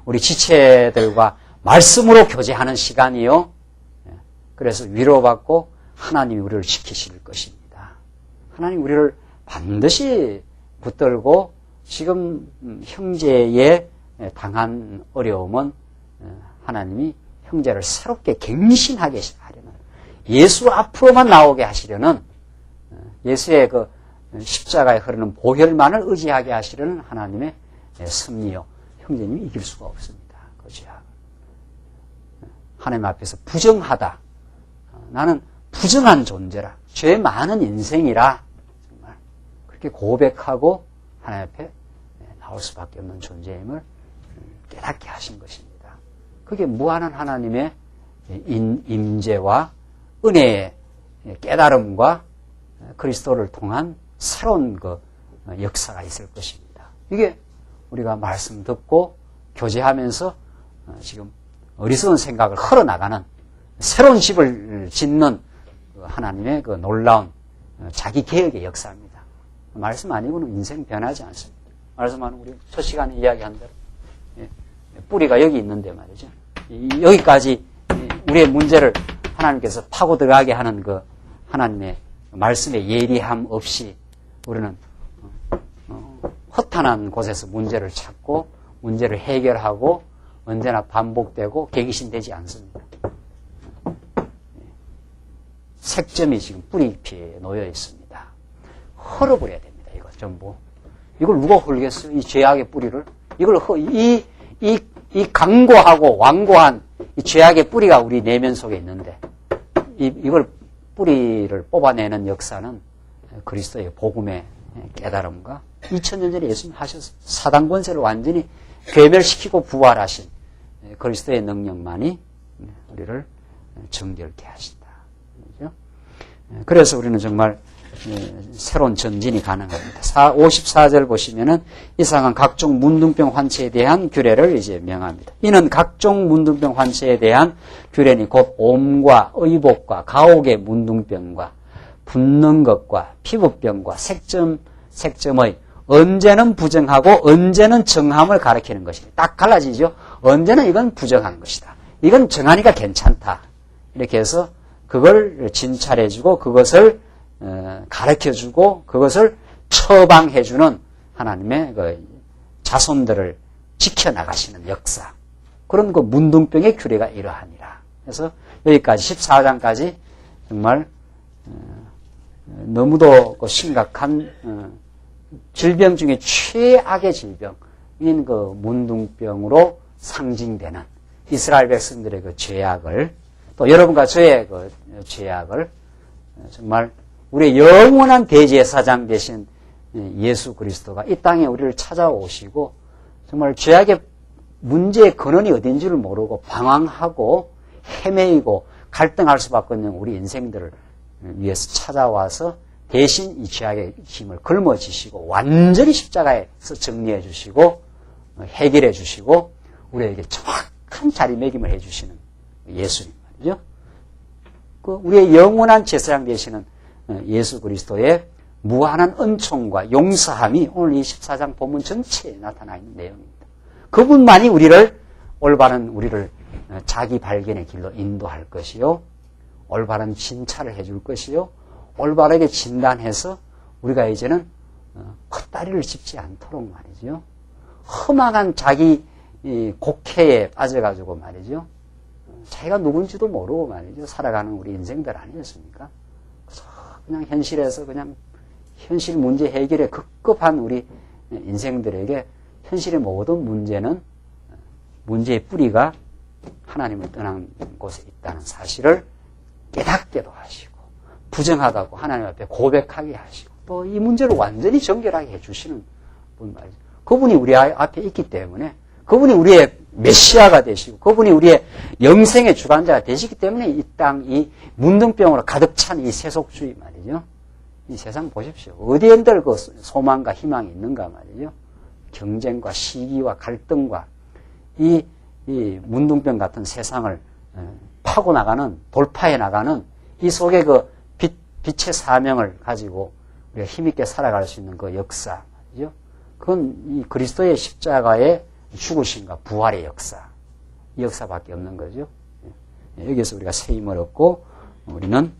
[SPEAKER 1] 우리 지체들과 말씀으로 교제하는 시간이요. 그래서 위로받고 하나님이 우리를 지키실 것입니다. 하나님 우리를 반드시 붙들고 지금 형제의 당한 어려움은 하나님이 형제를 새롭게 갱신하게 하려는 예수 앞으로만 나오게 하시려는 예수의 그 십자가에 흐르는 보혈만을 의지하게 하시려는 하나님의 섭리요. 형제님이 이길 수가 없습니다. 그죠? 하나님 앞에서 부정하다. 나는 부정한 존재라. 죄 많은 인생이라. 정말 그렇게 고백하고 하나님 앞에 나올 수밖에 없는 존재임을 깨닫게 하신 것입니다. 그게 무한한 하나님의 임재와 은혜의 깨달음과 그리스도를 통한 새로운 그 역사가 있을 것입니다. 이게 우리가 말씀 듣고 교제하면서 지금 어리석은 생각을 흘러나가는 새로운 집을 짓는 하나님의 그 놀라운 자기 개혁의 역사입니다. 말씀 아니고는 인생 변하지 않습니다. 말씀하는 우리 첫 시간에 이야기한 대로 뿌리가 여기 있는데 말이죠. 여기까지 우리의 문제를 하나님께서 파고 들어가게 하는 그 하나님의 말씀의 예리함 없이 우리는 허탄한 곳에서 문제를 찾고 문제를 해결하고 언제나 반복되고 개기신되지 않습니다. 색점이 지금 뿌리피에 놓여 있습니다. 헐어버려야 됩니다. 이거 전부. 이걸 누가 헐겠어요? 이 죄악의 뿌리를. 이 강고하고 완고한 이 죄악의 뿌리가 우리 내면 속에 있는데 이걸 뿌리를 뽑아내는 역사는 그리스도의 복음의 깨달음과 2000년 전에 예수님 하셔서 사단 권세를 완전히 괴멸시키고 부활하신 그리스도의 능력만이 우리를 정결케 하신다. 그래서 우리는 정말 새로운 전진이 가능합니다. 54절 보시면은 이상한 각종 문둥병 환체에 대한 규례를 이제 명합니다. 이는 각종 문둥병 환체에 대한 규례니 곧 옴과 의복과 가옥의 문둥병과 붓는 것과 피부병과 색점의 언제는 부정하고 언제는 정함을 가리키는 것입니다. 딱 갈라지죠. 언제는 이건 부정한 것이다. 이건 정하니까 괜찮다. 이렇게 해서 그걸 진찰해주고 그것을 가르쳐주고 그것을 처방해주는 하나님의 그 자손들을 지켜나가시는 역사. 그런 그 문둥병의 규례가 이러하니라. 그래서 여기까지 14장까지 정말 너무도 심각한 질병 중에 최악의 질병인 그 문둥병으로 상징되는 이스라엘 백성들의 그 죄악을 또 여러분과 저의 그 죄악을 정말 우리의 영원한 대제사장 되신 예수 그리스도가 이 땅에 우리를 찾아오시고 정말 죄악의 문제의 근원이 어딘지를 모르고 방황하고 헤매이고 갈등할 수밖에 없는 우리 인생들을 위해서 찾아와서 대신 이 죄악의 힘을 걸머지시고 완전히 십자가에서 정리해 주시고 해결해 주시고 우리에게 정확한 자리매김을 해 주시는 예수님 말이죠. 그 우리의 영원한 제사장 되시는 예수 그리스도의 무한한 은총과 용서함이 오늘 이 14장 본문 전체에 나타나 있는 내용입니다. 그분만이 우리를 자기 발견의 길로 인도할 것이요, 올바른 진찰을 해줄 것이요, 올바르게 진단해서 우리가 이제는 헛다리를 짚지 않도록 말이죠. 험악한 자기 곡해에 빠져가지고 말이죠. 자기가 누군지도 모르고 말이죠. 살아가는 우리 인생들 아니었습니까? 그냥 현실에서 그냥 현실 문제 해결에 급급한 우리 인생들에게 현실의 모든 문제의 뿌리가 하나님을 떠난 곳에 있다는 사실을 깨닫게도 하시고 부정하다고 하나님 앞에 고백하게 하시고 또 이 문제를 완전히 정결하게 해주시는 분 말이죠. 그분이 우리 앞에 있기 때문에 그분이 우리의 메시아가 되시고 그분이 우리의 영생의 주관자가 되시기 때문에 이 땅, 이 문둥병으로 가득 찬 이 세속주의 말이죠. 이 세상 보십시오. 어디엔들 그 소망과 희망이 있는가 말이죠. 경쟁과 시기와 갈등과 이 문둥병 같은 세상을 파고 나가는, 돌파해 나가는 이 속에 그 빛의 사명을 가지고 우리가 힘있게 살아갈 수 있는 그 역사 말이죠. 그건 이 그리스도의 십자가의 죽으심과 부활의 역사, 이 역사밖에 없는 거죠. 여기서 우리가 새 힘을 얻고 우리는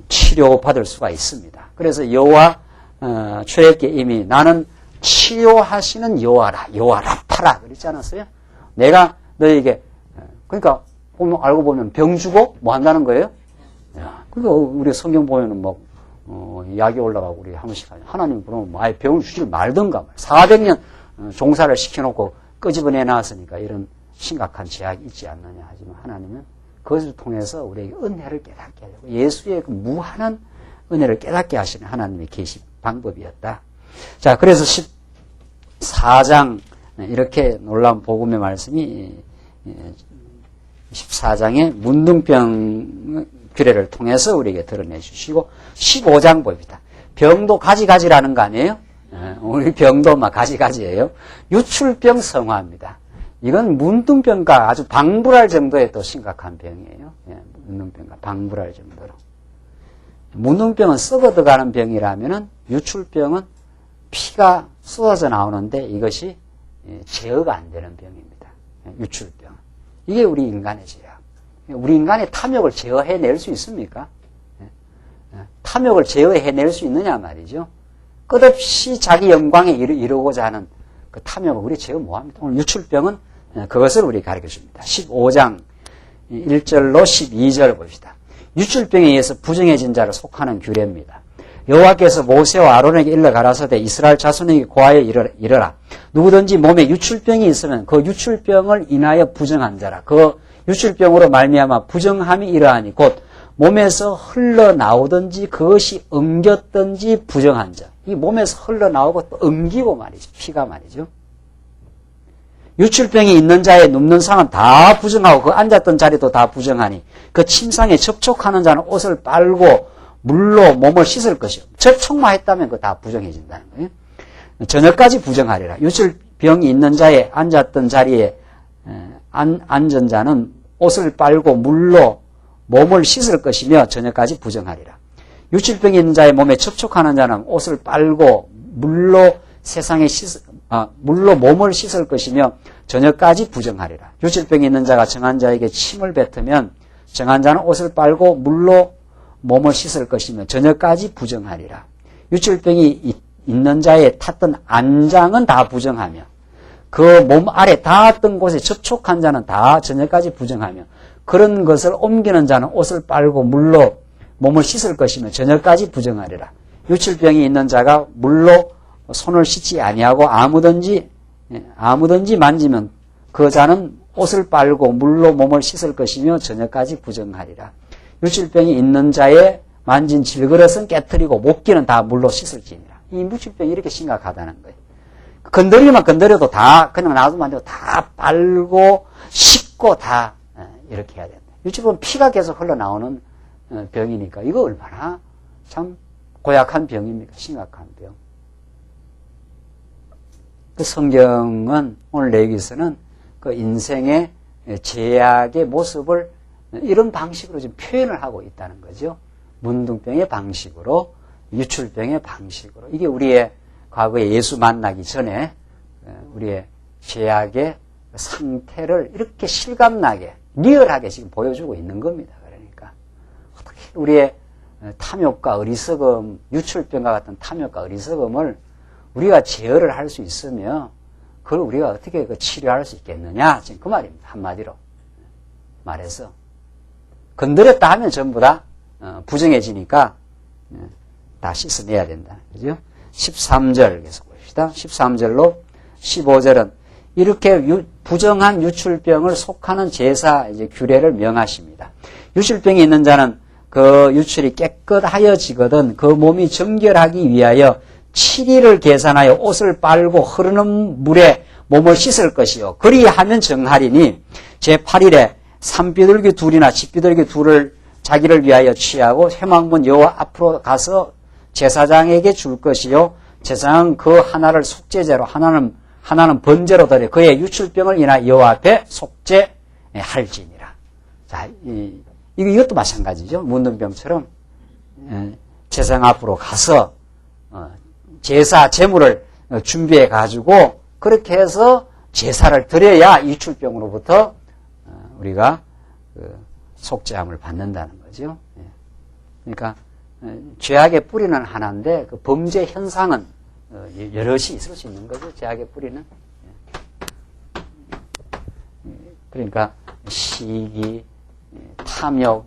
[SPEAKER 1] 치료받을 수가 있습니다. 그래서 여호와 출애굽기에 이미 나는 치료하시는 여호와라, 여호와 라파라 그랬지 않았어요? 내가 너에게 그러니까 알고 보면 병 주고 뭐 한다는 거예요? 그러니까 우리 성경 보면은 뭐 약이 올라가고 우리 한 번씩 하나님 그러면 뭐 아예 병을 주지 말든가 400년 종사를 시켜놓고 끄집어내 놨으니까 이런 심각한 제약이 있지 않느냐 하지만 하나님은 그것을 통해서 우리에게 은혜를 깨닫게 하려고 예수의 그 무한한 은혜를 깨닫게 하시는 하나님의 계시 방법이었다. 자, 그래서 14장 이렇게 놀라운 복음의 말씀이 14장의 문둥병 규례를 통해서 우리에게 드러내 주시고 15장 봅니다. 병도 가지가지라는 거 아니에요? 우리 병도 막 가지가지예요. 유출병 성화입니다. 이건 문둥병과 아주 방불할 정도의 또 심각한 병이에요. 문둥병과 방불할 정도로. 문둥병은 썩어 들어가는 병이라면은 유출병은 피가 쏟아져 나오는데 이것이 제어가 안 되는 병입니다. 유출병. 이게 우리 인간의 죄야. 우리 인간의 탐욕을 제어해낼 수 있습니까? 탐욕을 제어해낼 수 있느냐 말이죠. 끝없이 자기 영광에 이루고자 하는 그 탐욕을 우리 제어 못합니다. 오늘 유출병은 그것을 우리 가르쳐 줍니다. 15장 1절로 12절 봅시다. 유출병에 의해서 부정해진 자를 속하는 규례입니다. 여호와께서 모세와 아론에게 일러 가라사대 이스라엘 자손에게 고하여 이르라. 누구든지 몸에 유출병이 있으면 그 유출병을 인하여 부정한 자라. 그 유출병으로 말미암아 부정함이 이러하니 곧 몸에서 흘러나오든지 그것이 엉겼든지 부정한 자. 이 몸에서 흘러나오고 또 엉기고 말이죠. 피가 말이죠. 유출병이 있는 자의 눕는 상은 다 부정하고 그 앉았던 자리도 다 부정하니 그 침상에 접촉하는 자는 옷을 빨고 물로 몸을 씻을 것이요. 접촉만 했다면 그거 다 부정해진다는 거예요. 저녁까지 부정하리라. 유출병이 있는 자의 앉았던 자리에 앉은 자는 옷을 빨고 물로 몸을 씻을 것이며 저녁까지 부정하리라. 유출병이 있는 자의 몸에 접촉하는 자는 옷을 빨고 물로 물로 몸을 씻을 것이며 저녁까지 부정하리라. 유출병이 있는 자가 정한 자에게 침을 뱉으면 정한 자는 옷을 빨고 물로 몸을 씻을 것이며 저녁까지 부정하리라. 유출병이 있는 자의 탔던 안장은 다 부정하며 그 몸 아래 닿았던 곳에 접촉한 자는 다 저녁까지 부정하며 그런 것을 옮기는 자는 옷을 빨고 물로 몸을 씻을 것이며 저녁까지 부정하리라. 유출병이 있는 자가 물로 손을 씻지 아니하고 아무든지 만지면 그 자는 옷을 빨고 물로 몸을 씻을 것이며 저녁까지 부정하리라. 유출병이 있는 자의 만진 질그릇은 깨트리고 목기는 다 물로 씻을지니라. 이 유출병이 이렇게 심각하다는 거예요. 건드리기만 건드려도 다 그냥 놔두면 안 되고 다 빨고 씻고 다 이렇게 해야 된다. 유출병은 피가 계속 흘러나오는 병이니까 이거 얼마나 참 고약한 병입니까? 심각한 병. 그 성경은 오늘 내기서는 그 인생의 제약의 모습을 이런 방식으로 지금 표현을 하고 있다는 거죠. 문둥병의 방식으로, 유출병의 방식으로. 이게 우리의 과거에 예수 만나기 전에 우리의 죄악의 상태를 이렇게 실감나게, 리얼하게 지금 보여주고 있는 겁니다. 그러니까 어떻게 우리의 탐욕과 어리석음, 유출병과 같은 탐욕과 어리석음을 우리가 제어를 할 수 있으며 그걸 우리가 어떻게 치료할 수 있겠느냐, 지금 그 말입니다. 한마디로 말해서 건드렸다 하면 전부 다 부정해지니까 다 씻어내야 된다. 그죠? 13절 계속 봅시다. 13절로 15절은 이렇게 부정한 유출병을 속하는 제사 이제 규례를 명하십니다. 유출병이 있는 자는 그 유출이 깨끗하여지거든 그 몸이 정결하기 위하여 7일을 계산하여 옷을 빨고 흐르는 물에 몸을 씻을 것이요. 그리하면 정하리니 제8일에 산비둘기 둘이나 집비둘기 둘을 자기를 위하여 취하고 회막문 여호와 앞으로 가서 제사장에게 줄 것이요. 제사장은 그 하나를 속죄제로 하나는 번제로 드려 그의 유출병을 인하여 여호와 앞에 속죄할지니라. 자, 이것도 마찬가지죠. 문둥병처럼 제사장 앞으로 가서 제사 제물을 준비해 가지고 그렇게 해서 제사를 드려야 유출병으로부터 우리가 속죄함을 받는다는 거죠. 그러니까 죄악의 뿌리는 하나인데 그 범죄 현상은 여럿이 있을 수 있는 거죠. 죄악의 뿌리는. 그러니까 시기, 탐욕,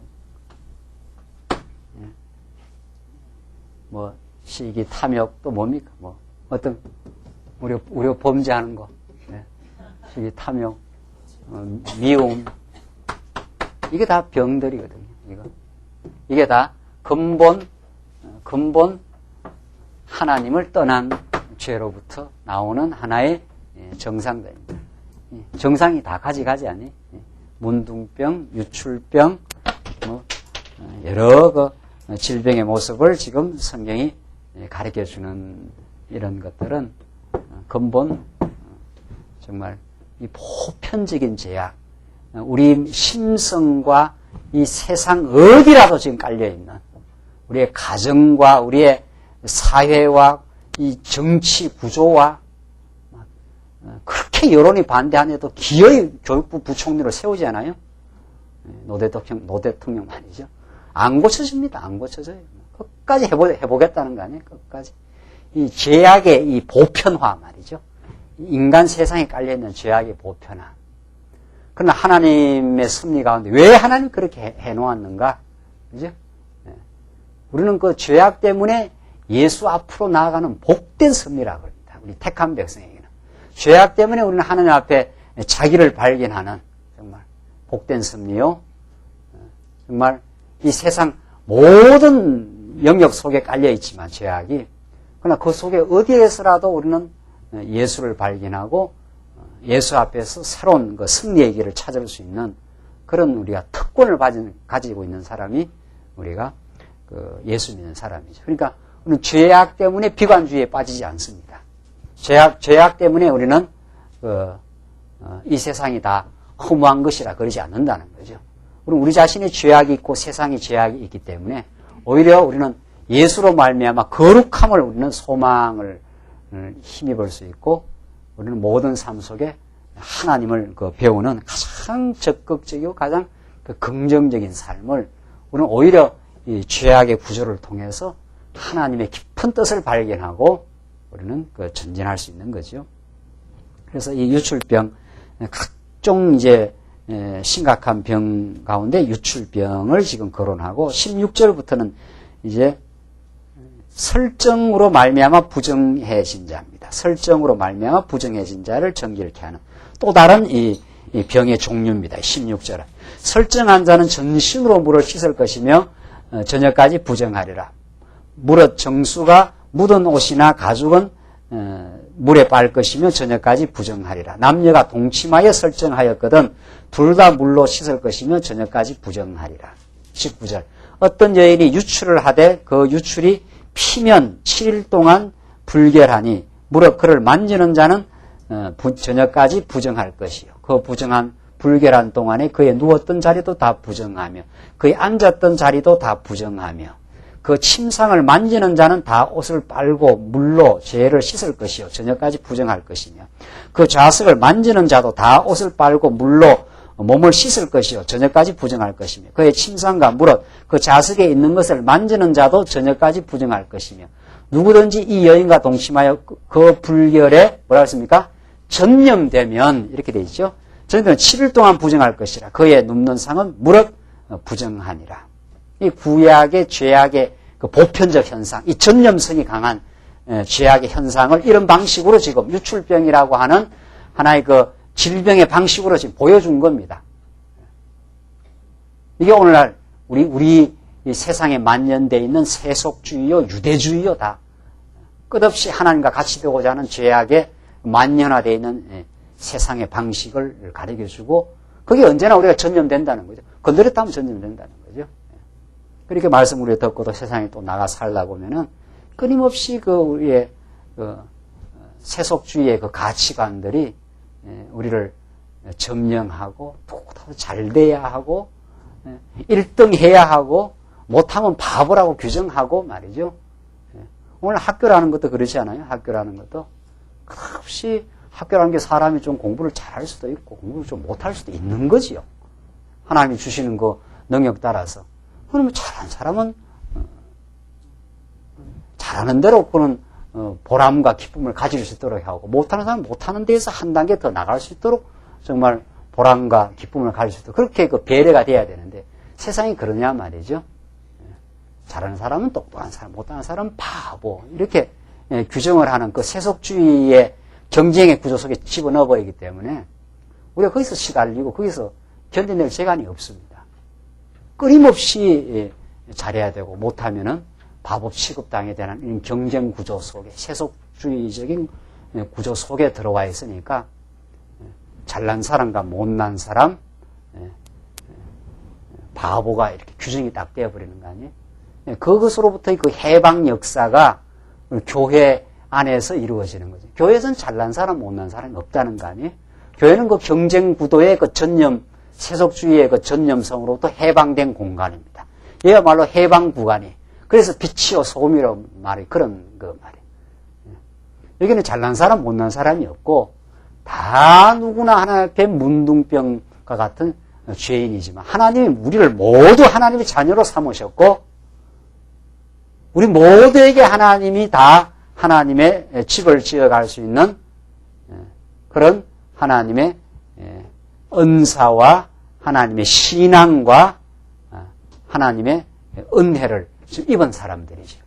[SPEAKER 1] 뭐 시기, 탐욕 또 뭡니까? 뭐 어떤 우리 범죄하는 거, 시기, 탐욕, 미움, 이게 다 병들이거든요. 이게 다 근본 하나님을 떠난 죄로부터 나오는 하나의 정상들입니다. 정상이 다 가지 않니? 문둥병, 유출병, 뭐 여러 그 질병의 모습을 지금 성경이 가르쳐주는 이런 것들은 근본 정말 이 보편적인 죄악, 우리 심성과 이 세상 어디라도 지금 깔려있는 우리의 가정과 우리의 사회와 이 정치 구조와 그렇게 여론이 반대하는데도 기어이 교육부 부총리를 세우잖아요. 노 대통령 말이죠. 안 고쳐집니다. 안 고쳐져요. 끝까지 해보겠다는 거 아니에요. 끝까지. 이 죄악의 이 보편화 말이죠. 인간 세상에 깔려있는 죄악의 보편화. 그러나 하나님의 섭리 가운데 왜 하나님 그렇게 해놓았는가? 그죠? 우리는 그 죄악 때문에 예수 앞으로 나아가는 복된 섭리라고 합니다. 우리 택한 백성에게는. 죄악 때문에 우리는 하나님 앞에 자기를 발견하는 정말 복된 섭리요. 정말 이 세상 모든 영역 속에 깔려있지만 죄악이. 그러나 그 속에 어디에서라도 우리는 예수를 발견하고 예수 앞에서 새로운 그 승리의 길을 찾을 수 있는 그런 우리가 특권을 가지고 있는 사람이 우리가 그 예수 믿는 사람이죠. 그러니까 우리는 죄악 때문에 비관주의에 빠지지 않습니다. 죄악 때문에 우리는 이 세상이 다 허무한 것이라 그러지 않는다는 거죠. 우리 자신의 죄악이 있고 세상의 죄악이 있기 때문에 오히려 우리는 예수로 말미암아 거룩함을 우리는 소망을 힘입을 수 있고 우리는 모든 삶 속에 하나님을 배우는 가장 적극적이고 가장 긍정적인 삶을 우리는 오히려 이 죄악의 구조를 통해서 하나님의 깊은 뜻을 발견하고 우리는 전진할 수 있는 거죠. 그래서 이 유출병, 각종 이제 심각한 병 가운데 유출병을 지금 거론하고 16절부터는 이제 설정으로 말미암아 부정해진 자입니다. 설정으로 말미암아 부정해진 자를 정결케 하는 또 다른 이 이 병의 종류입니다. 16절은. 설정한 자는 전신으로 물을 씻을 것이며 저녁까지 부정하리라. 무릇 정수가 묻은 옷이나 가죽은 물에 빨 것이며 저녁까지 부정하리라. 남녀가 동침하여 설정하였거든 둘 다 물로 씻을 것이며 저녁까지 부정하리라. 19절. 어떤 여인이 유출을 하되 그 유출이 피면 7일 동안 불결하니 무릇 그를 만지는 자는 저녁까지 부정할 것이요. 그 부정한 불결한 동안에 그의 누웠던 자리도 다 부정하며 그의 앉았던 자리도 다 부정하며 그 침상을 만지는 자는 다 옷을 빨고 물로 죄를 씻을 것이요. 저녁까지 부정할 것이며 그 좌석을 만지는 자도 다 옷을 빨고 물로 몸을 씻을 것이요. 저녁까지 부정할 것이며 그의 침상과 무릇 그 좌석에 있는 것을 만지는 자도 저녁까지 부정할 것이며 누구든지 이 여인과 동침하여 그 불결에 뭐라고 했습니까? 전염되면 이렇게 되어 있죠. 전염되면 7일 동안 부정할 것이라. 그의 눕는 상은 무릇 부정하니라. 이 구약의 죄악의 그 보편적 현상, 이 전염성이 강한 죄악의 현상을 이런 방식으로 지금 유출병이라고 하는 하나의 그 질병의 방식으로 지금 보여준 겁니다. 이게 오늘날 우리 이 세상에 만연되어 있는 세속주의요, 유대주의요 다 끝없이 하나님과 같이 되고자 하는 죄악에 만연화되어 있는 세상의 방식을 가르쳐주고 그게 언제나 우리가 전염된다는 거죠. 건드렸다 하면 전염된다는 거죠. 그렇게 말씀 우리가 듣고도 세상에 또 나가 살다 보면은 끊임없이 그 우리의 그 세속주의의 그 가치관들이 우리를 점령하고 또 잘 돼야 하고 1등 해야 하고 못하면 바보라고 규정하고 말이죠. 오늘 학교라는 것도 그렇지 않아요? 학교라는 것도 끝없이 학교라는 게 사람이 좀 공부를 잘할 수도 있고 공부를 좀 못할 수도 있는 거지요. 하나님이 주시는 그 능력 따라서. 그러면 잘하는 사람은 잘하는 대로 그는 보람과 기쁨을 가질 수 있도록 하고 못하는 사람은 못하는 데에서 한 단계 더 나갈 수 있도록 정말 보람과 기쁨을 가질 수 있도록 그렇게 그 배려가 돼야 되는데 세상이 그러냐 말이죠. 잘하는 사람은 똑똑한 사람, 못하는 사람은 바보 이렇게 규정을 하는 그 세속주의의 경쟁의 구조 속에 집어넣어 버리기 때문에 우리가 거기서 시달리고 거기서 견뎌낼 재간이 없습니다. 끊임없이 잘해야 되고 못하면은 바보 취급당해야 되는 이런 경쟁 구조 속에 세속주의적인 구조 속에 들어와 있으니까 잘난 사람과 못난 사람, 바보가 이렇게 규정이 딱 되어버리는 거 아니에요? 그것으로부터의 그 해방 역사가 교회 안에서 이루어지는 거죠. 교회에서는 잘난 사람, 못난 사람이 없다는 거 아니에요? 교회는 그 경쟁 구도의 그 전념, 세속주의의 그 전념성으로부터 해방된 공간입니다. 얘야말로 해방 구간이. 그래서 빛이요 소금이라고 말이 그런 그 말이에요. 여기는 잘난 사람, 못난 사람이 없고 다 누구나 하나님 앞에 문둥병과 같은 죄인이지만 하나님이 우리를 모두 하나님의 자녀로 삼으셨고 우리 모두에게 하나님이 다 하나님의 집을 지어갈 수 있는 그런 하나님의 은사와 하나님의 신앙과 하나님의 은혜를 지금 입은 사람들이죠.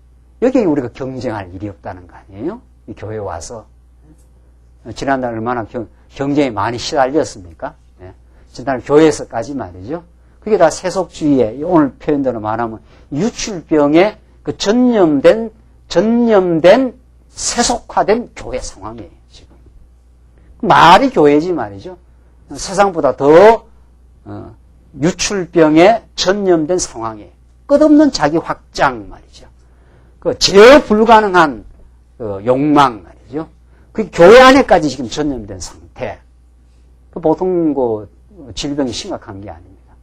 [SPEAKER 1] 여기에 우리가 경쟁할 일이 없다는 거 아니에요? 이 교회에 와서. 지난달 얼마나 경쟁에 많이 시달렸습니까? 지난달 교회에서까지 말이죠. 그게 다 세속주의에 오늘 표현대로 말하면 유출병에 그 전염된 세속화된 교회 상황이에요, 지금. 말이 교회지 말이죠. 세상보다 더, 유출병에 전염된 상황이에요. 끝없는 자기 확장 말이죠. 그 제어 불가능한 그 욕망 말이죠. 그 교회 안에까지 지금 전염된 상태. 그 보통 그 질병이 심각한 게 아닙니다.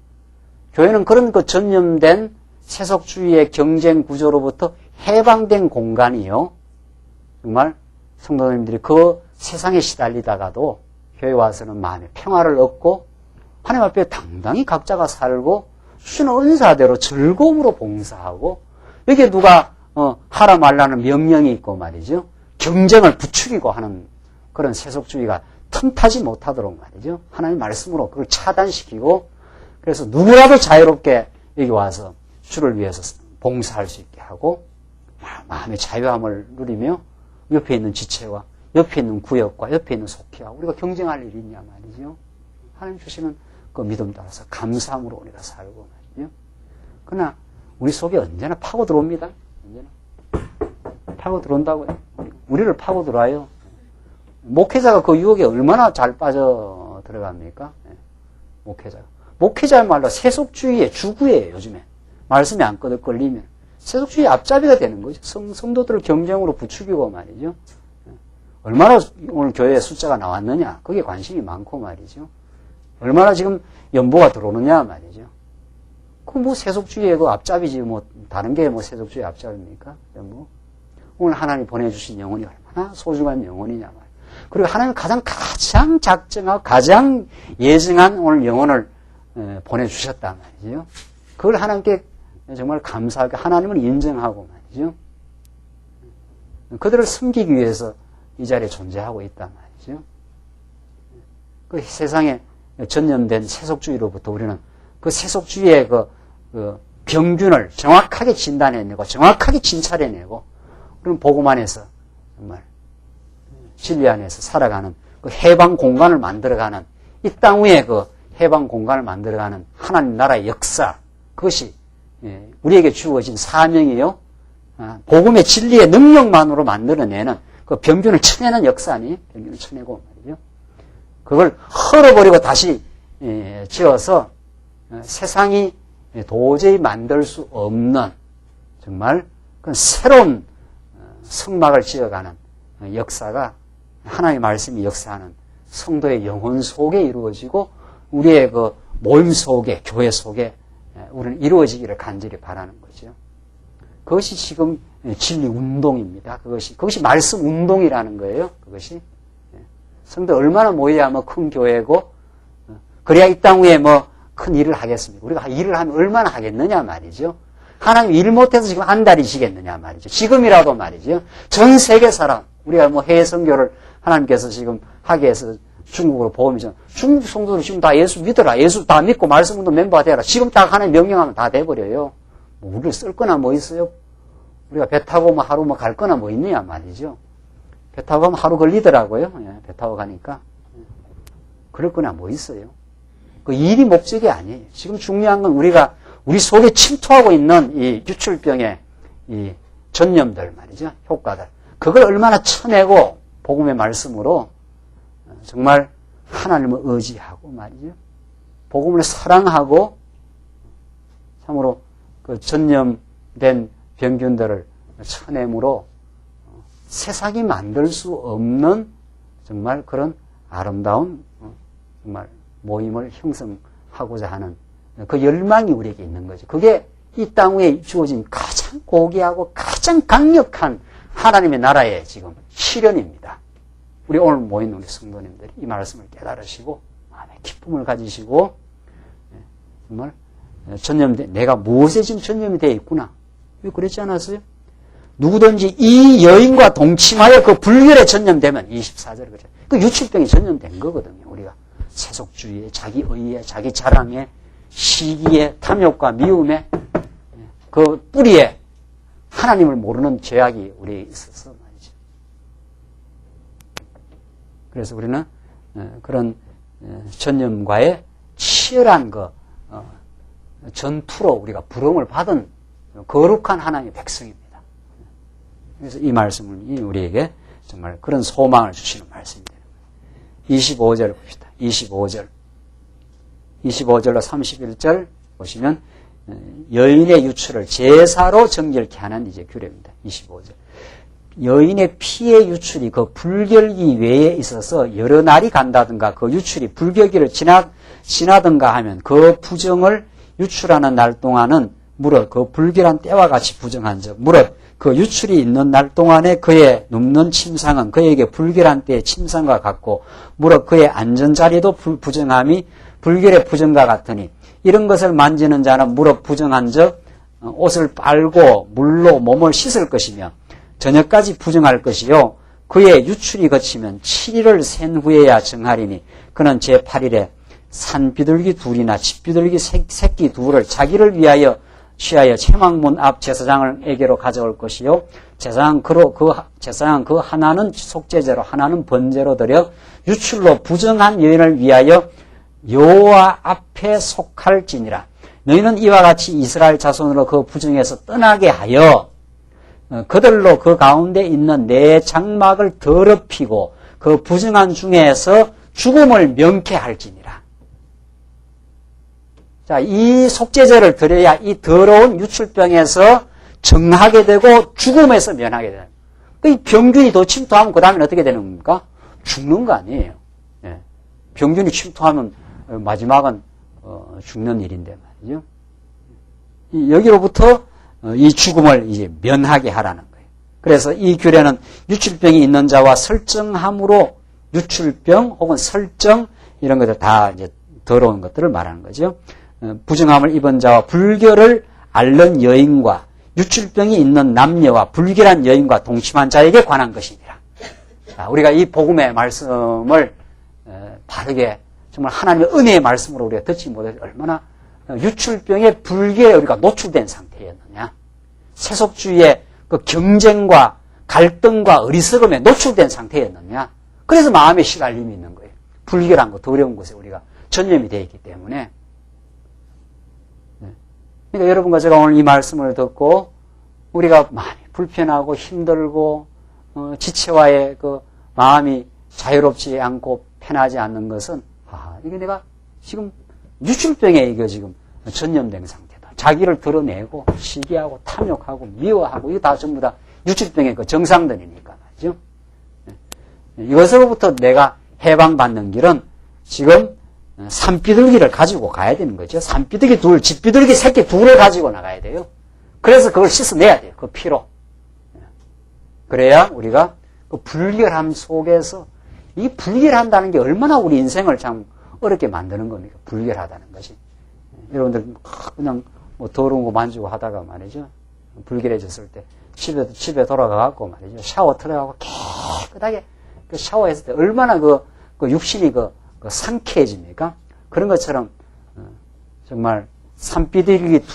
[SPEAKER 1] 교회는 그런 그 전염된 세속주의의 경쟁 구조로부터 해방된 공간이요. 정말 성도님들이 그 세상에 시달리다가도 교회 와서는 마음의 평화를 얻고 하나님 앞에 당당히 각자가 살고 주시는 은사대로 즐거움으로 봉사하고 여기에 누가 하라 말라는 명령이 있고 말이죠. 경쟁을 부추기고 하는 그런 세속주의가 틈타지 못하도록 말이죠. 하나님 말씀으로 그걸 차단시키고 그래서 누구라도 자유롭게 여기 와서 주를 위해서 봉사할 수 있게 하고 마음의 자유함을 누리며 옆에 있는 지체와 옆에 있는 구역과 옆에 있는 속회와 우리가 경쟁할 일이 있냐 말이죠. 하나님 주시는 그 믿음 따라서 감사함으로 우리가 살고 말이죠. 그러나 우리 속에 언제나 파고 들어옵니다. 언제나 파고 들어온다고요. 우리를 파고 들어와요. 목회자가 그 유혹에 얼마나 잘 빠져 들어갑니까? 목회자가. 목회자야말로 세속주의의 주구예요, 요즘에. 말씀이 안 끌리면. 세속주의 앞잡이가 되는 거죠. 성도들을 경쟁으로 부추기고 말이죠. 얼마나 오늘 교회에 숫자가 나왔느냐. 거기에 관심이 많고 말이죠. 얼마나 지금 연보가 들어오느냐 말이죠. 그 뭐 세속주의의 그 앞잡이지 뭐 다른 게 뭐 세속주의 앞잡입니까? 뭐 오늘 하나님 보내주신 영혼이 얼마나 소중한 영혼이냐 말이죠. 그리고 하나님 가장 작정하고 가장 예정한 오늘 영혼을 보내주셨단 말이죠. 그걸 하나님께 정말 감사하게 하나님을 인정하고 말이죠. 그들을 섬기기 위해서 이 자리에 존재하고 있단 말이죠. 그 세상에 전염된 세속주의로부터 우리는 그 세속주의의 그 병균을 정확하게 진단해내고 정확하게 진찰해내고 그런 복음 안에서 정말 진리 안에서 살아가는 그 해방 공간을 만들어가는 이 땅 위에 그 해방 공간을 만들어가는 하나님 나라의 역사 그것이 우리에게 주어진 사명이요. 복음의 진리의 능력만으로 만들어내는 그 병균을 쳐내는 역사 아니에요? 병균을 쳐내고 말이죠. 그걸 헐어버리고 다시 지어서 세상이 도저히 만들 수 없는 정말 그 새로운 성막을 지어가는 역사가 하나님의 말씀이 역사하는 성도의 영혼 속에 이루어지고 우리의 그 모임 속에 교회 속에 우리는 이루어지기를 간절히 바라는 거죠. 그것이 지금 진리 운동입니다. 그것이 말씀 운동이라는 거예요. 그것이 성도 얼마나 모여야 뭐 큰 교회고 그래야 이 땅 위에 뭐 큰 일을 하겠습니까? 우리가 일을 하면 얼마나 하겠느냐 말이죠. 하나님 일 못해서 지금 안달이시겠느냐 말이죠. 지금이라도 말이죠. 전 세계 사람 우리가 뭐 해외 선교를 하나님께서 지금 하게 해서 중국으로 보험이죠. 중국 성도들 지금 다 예수 믿어라. 예수 다 믿고 말씀 운동 멤버가 되라. 지금 딱 하나님 명령하면 다 돼버려요. 뭐 우리를 쓸 거나 뭐 있어요? 우리가 배 타고 뭐 하루 뭐 갈 거나 뭐 있느냐 말이죠. 배 타고 가면 하루 걸리더라고요. 배 타고 가니까. 그럴 거나 뭐 있어요. 그 일이 목적이 아니에요. 지금 중요한 건 우리 속에 침투하고 있는 이 유출병의 이 전염들 말이죠. 효과들. 그걸 얼마나 쳐내고 복음의 말씀으로 정말 하나님을 의지하고 말이죠. 복음을 사랑하고 참으로 그 전염된 병균들을 쳐냄으로 세상이 만들 수 없는 정말 그런 아름다운 정말 모임을 형성하고자 하는 그 열망이 우리에게 있는 거죠. 그게 이 땅 위에 주어진 가장 고귀하고 가장 강력한 하나님의 나라의 지금 실현입니다. 우리 오늘 모인 우리 성도님들이 이 말씀을 깨달으시고 마음의 기쁨을 가지시고 정말 내가 무엇에 지금 전염이 되어 있구나. 왜 그랬지 않았어요? 누구든지 이 여인과 동침하여 그 불결에 전염되면 24절에 그렇죠. 그 유출병이 전염된 거거든요. 우리가 세속주의에 자기 의에 자기 자랑에 시기에 탐욕과 미움에 그 뿌리에 하나님을 모르는 죄악이 우리에 있어서 말이죠. 그래서 우리는 그런 전염과의 치열한 그 전투로 우리가 부름을 받은 거룩한 하나님의 백성입니다. 그래서 이 말씀을 우리에게 정말 그런 소망을 주시는 말씀입니다. 25절 봅시다. 25절로 31절 보시면 여인의 유출을 제사로 정결케 하는 이제 규례입니다. 25절. 여인의 피의 유출이 그 불결기 외에 있어서 여러 날이 간다든가 그 유출이 불결기를 지나든가 하면 그 부정을 유출하는 날 동안은 무릇 그 불결한 때와 같이 부정한 적 무릇 그 유출이 있는 날 동안에 그의 눕는 침상은 그에게 불결한 때의 침상과 같고 무릇 그의 안전자리도 부정함이 불결의 부정과 같으니 이런 것을 만지는 자는 무릇 부정한 적 옷을 빨고 물로 몸을 씻을 것이며 저녁까지 부정할 것이요 그의 유출이 거치면 7일을 센 후에야 정하리니 그는 제8일에 산비둘기 둘이나 집비둘기 새끼 둘을 자기를 위하여 취하여 채망문 앞 제사장에게로 가져올 것이요 제사장 그 하나는 속죄제로 하나는 번제로 드려 유출로 부정한 여인을 위하여 여호와 앞에 속할지니라. 너희는 이와 같이 이스라엘 자손으로 그 부정에서 떠나게 하여 그들로 그 가운데 있는 내 장막을 더럽히고 그 부정한 중에서 죽음을 명쾌할지니라. 자, 이 속죄제를 드려야 이 더러운 유출병에서 정하게 되고 죽음에서 면하게 되는. 이 병균이 더 침투하면 그 다음에 어떻게 되는 겁니까? 죽는 거 아니에요. 예. 병균이 침투하면 마지막은 죽는 일인데 말이죠. 여기로부터 이 죽음을 이제 면하게 하라는 거예요. 그래서 이 규례는 유출병이 있는 자와 설정함으로 유출병 혹은 설정 이런 것들 다 이제 더러운 것들을 말하는 거죠. 부정함을 입은 자와 불결을 앓는 여인과 유출병이 있는 남녀와 불결한 여인과 동침한 자에게 관한 것이니라. 자, 우리가 이 복음의 말씀을 바르게 정말 하나님의 은혜의 말씀으로 우리가 듣지 못해서 얼마나 유출병의 불교에 우리가 노출된 상태였느냐. 세속주의의 그 경쟁과 갈등과 어리석음에 노출된 상태였느냐. 그래서 마음의 시달림이 있는 거예요. 불결한 거, 더러운 것에 우리가 전념이 되어 있기 때문에. 그러니까 여러분과 제가 오늘 이 말씀을 듣고 우리가 많이 불편하고 힘들고 지체와의 그 마음이 자유롭지 않고 편하지 않는 것은 이게 내가 지금 유출병에 이거 지금 전염된 상태다. 자기를 드러내고 시기하고 탐욕하고 미워하고 이거 다 전부 다 유출병의 그 정상들이니까 말이죠. 이것으로부터 내가 해방받는 길은 지금 산비둘기를 가지고 가야 되는 거죠. 산비둘기 둘, 집비둘기 새끼 둘을 가지고 나가야 돼요. 그래서 그걸 씻어내야 돼요. 그 피로. 그래야 우리가 그 불결함 속에서 이 불결한다는 게 얼마나 우리 인생을 참 어렵게 만드는 겁니까? 불결하다는 것이. 여러분들 그냥 뭐 더러운 거 만지고 하다가 말이죠. 불결해졌을 때 집에 돌아가갖고 말이죠. 샤워 틀어가고 깨끗하게 그 샤워했을 때 얼마나 그 육신이 그 상쾌해집니까? 그런 것처럼 정말 산비둘기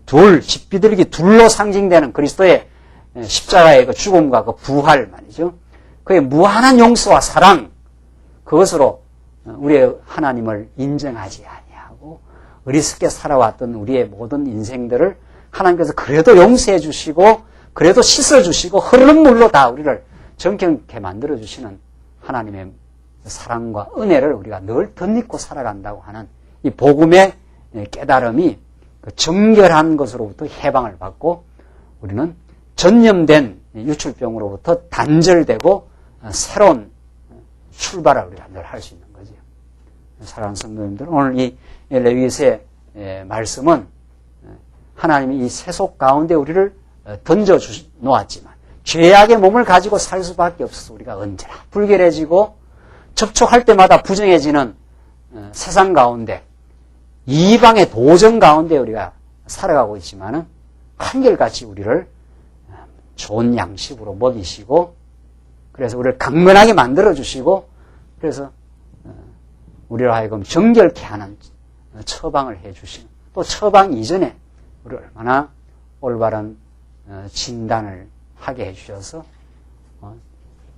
[SPEAKER 1] 둘, 집비둘기 둘로 상징되는 그리스도의 십자가의 그 죽음과 그 부활 말이죠. 그의 무한한 용서와 사랑, 그것으로 우리의 하나님을 인정하지 아니하고 어리석게 살아왔던 우리의 모든 인생들을 하나님께서 그래도 용서해 주시고 그래도 씻어 주시고 흐르는 물로 다 우리를 정결케 만들어 주시는 하나님의 사랑과 은혜를 우리가 늘 덧입고 살아간다고 하는 이 복음의 깨달음이 그 정결한 것으로부터 해방을 받고 우리는 전염된 유출병으로부터 단절되고 새로운 출발을 우리가 늘 할 수 있는 거죠. 사랑하는 성도님들, 오늘 이 레위기서의 말씀은 하나님이 이 세속 가운데 우리를 던져 놓았지만 죄악의 몸을 가지고 살 수밖에 없어서 우리가 언제나 불결해지고 접촉할 때마다 부정해지는 세상 가운데 이방의 도전 가운데 우리가 살아가고 있지만은 한결같이 우리를 좋은 양식으로 먹이시고 그래서 우리를 강건하게 만들어주시고 그래서 우리를 하여금 정결케 하는 처방을 해주시는 또 처방 이전에 우리를 얼마나 올바른 진단을 하게 해주셔서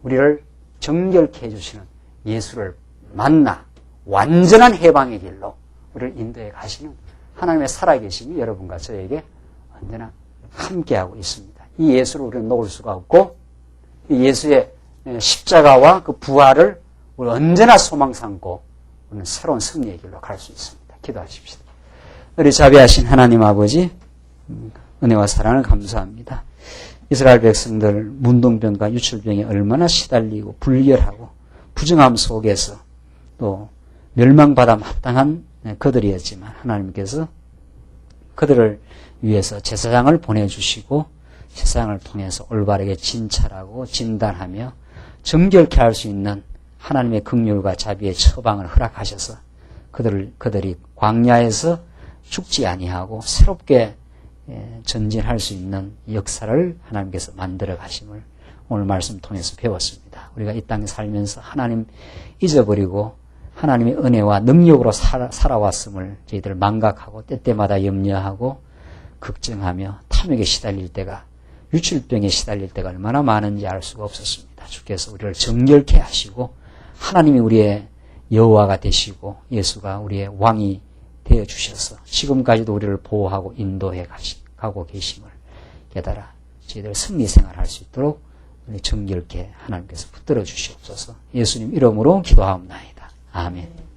[SPEAKER 1] 우리를 정결케 해주시는 예수를 만나 완전한 해방의 길로 우리를 인도해 가시는 하나님의 살아계심이 여러분과 저에게 언제나 함께하고 있습니다. 이 예수를 우리는 놓을 수가 없고 이 예수의 십자가와 그 부활을 우리 언제나 소망 삼고 우리는 새로운 승리의 길로 갈 수 있습니다. 기도하십시다. 우리 자비하신 하나님 아버지 은혜와 사랑을 감사합니다. 이스라엘 백성들 문둥병과 유출병에 얼마나 시달리고 불결하고 부정함 속에서 또 멸망받아 마땅한 그들이었지만 하나님께서 그들을 위해서 제사장을 보내주시고 세상을 통해서 올바르게 진찰하고 진단하며 정결케 할 수 있는 하나님의 긍휼과 자비의 처방을 허락하셔서 그들이 광야에서 죽지 아니하고 새롭게 전진할 수 있는 역사를 하나님께서 만들어 가심을 오늘 말씀 통해서 배웠습니다. 우리가 이 땅에 살면서 하나님 잊어버리고 하나님의 은혜와 능력으로 살아왔음을 저희들 망각하고 때때마다 염려하고 걱정하며 탐욕에 시달릴 때가 유출병에 시달릴 때가 얼마나 많은지 알 수가 없었습니다. 주께서 우리를 정결케 하시고 하나님이 우리의 여호와가 되시고 예수가 우리의 왕이 되어 주셔서 지금까지도 우리를 보호하고 인도해 가고 계심을 깨달아 저희들 승리 생활할 수 있도록 정결케 하나님께서 붙들어 주시옵소서. 예수님 이름으로 기도하옵나이다. 아멘.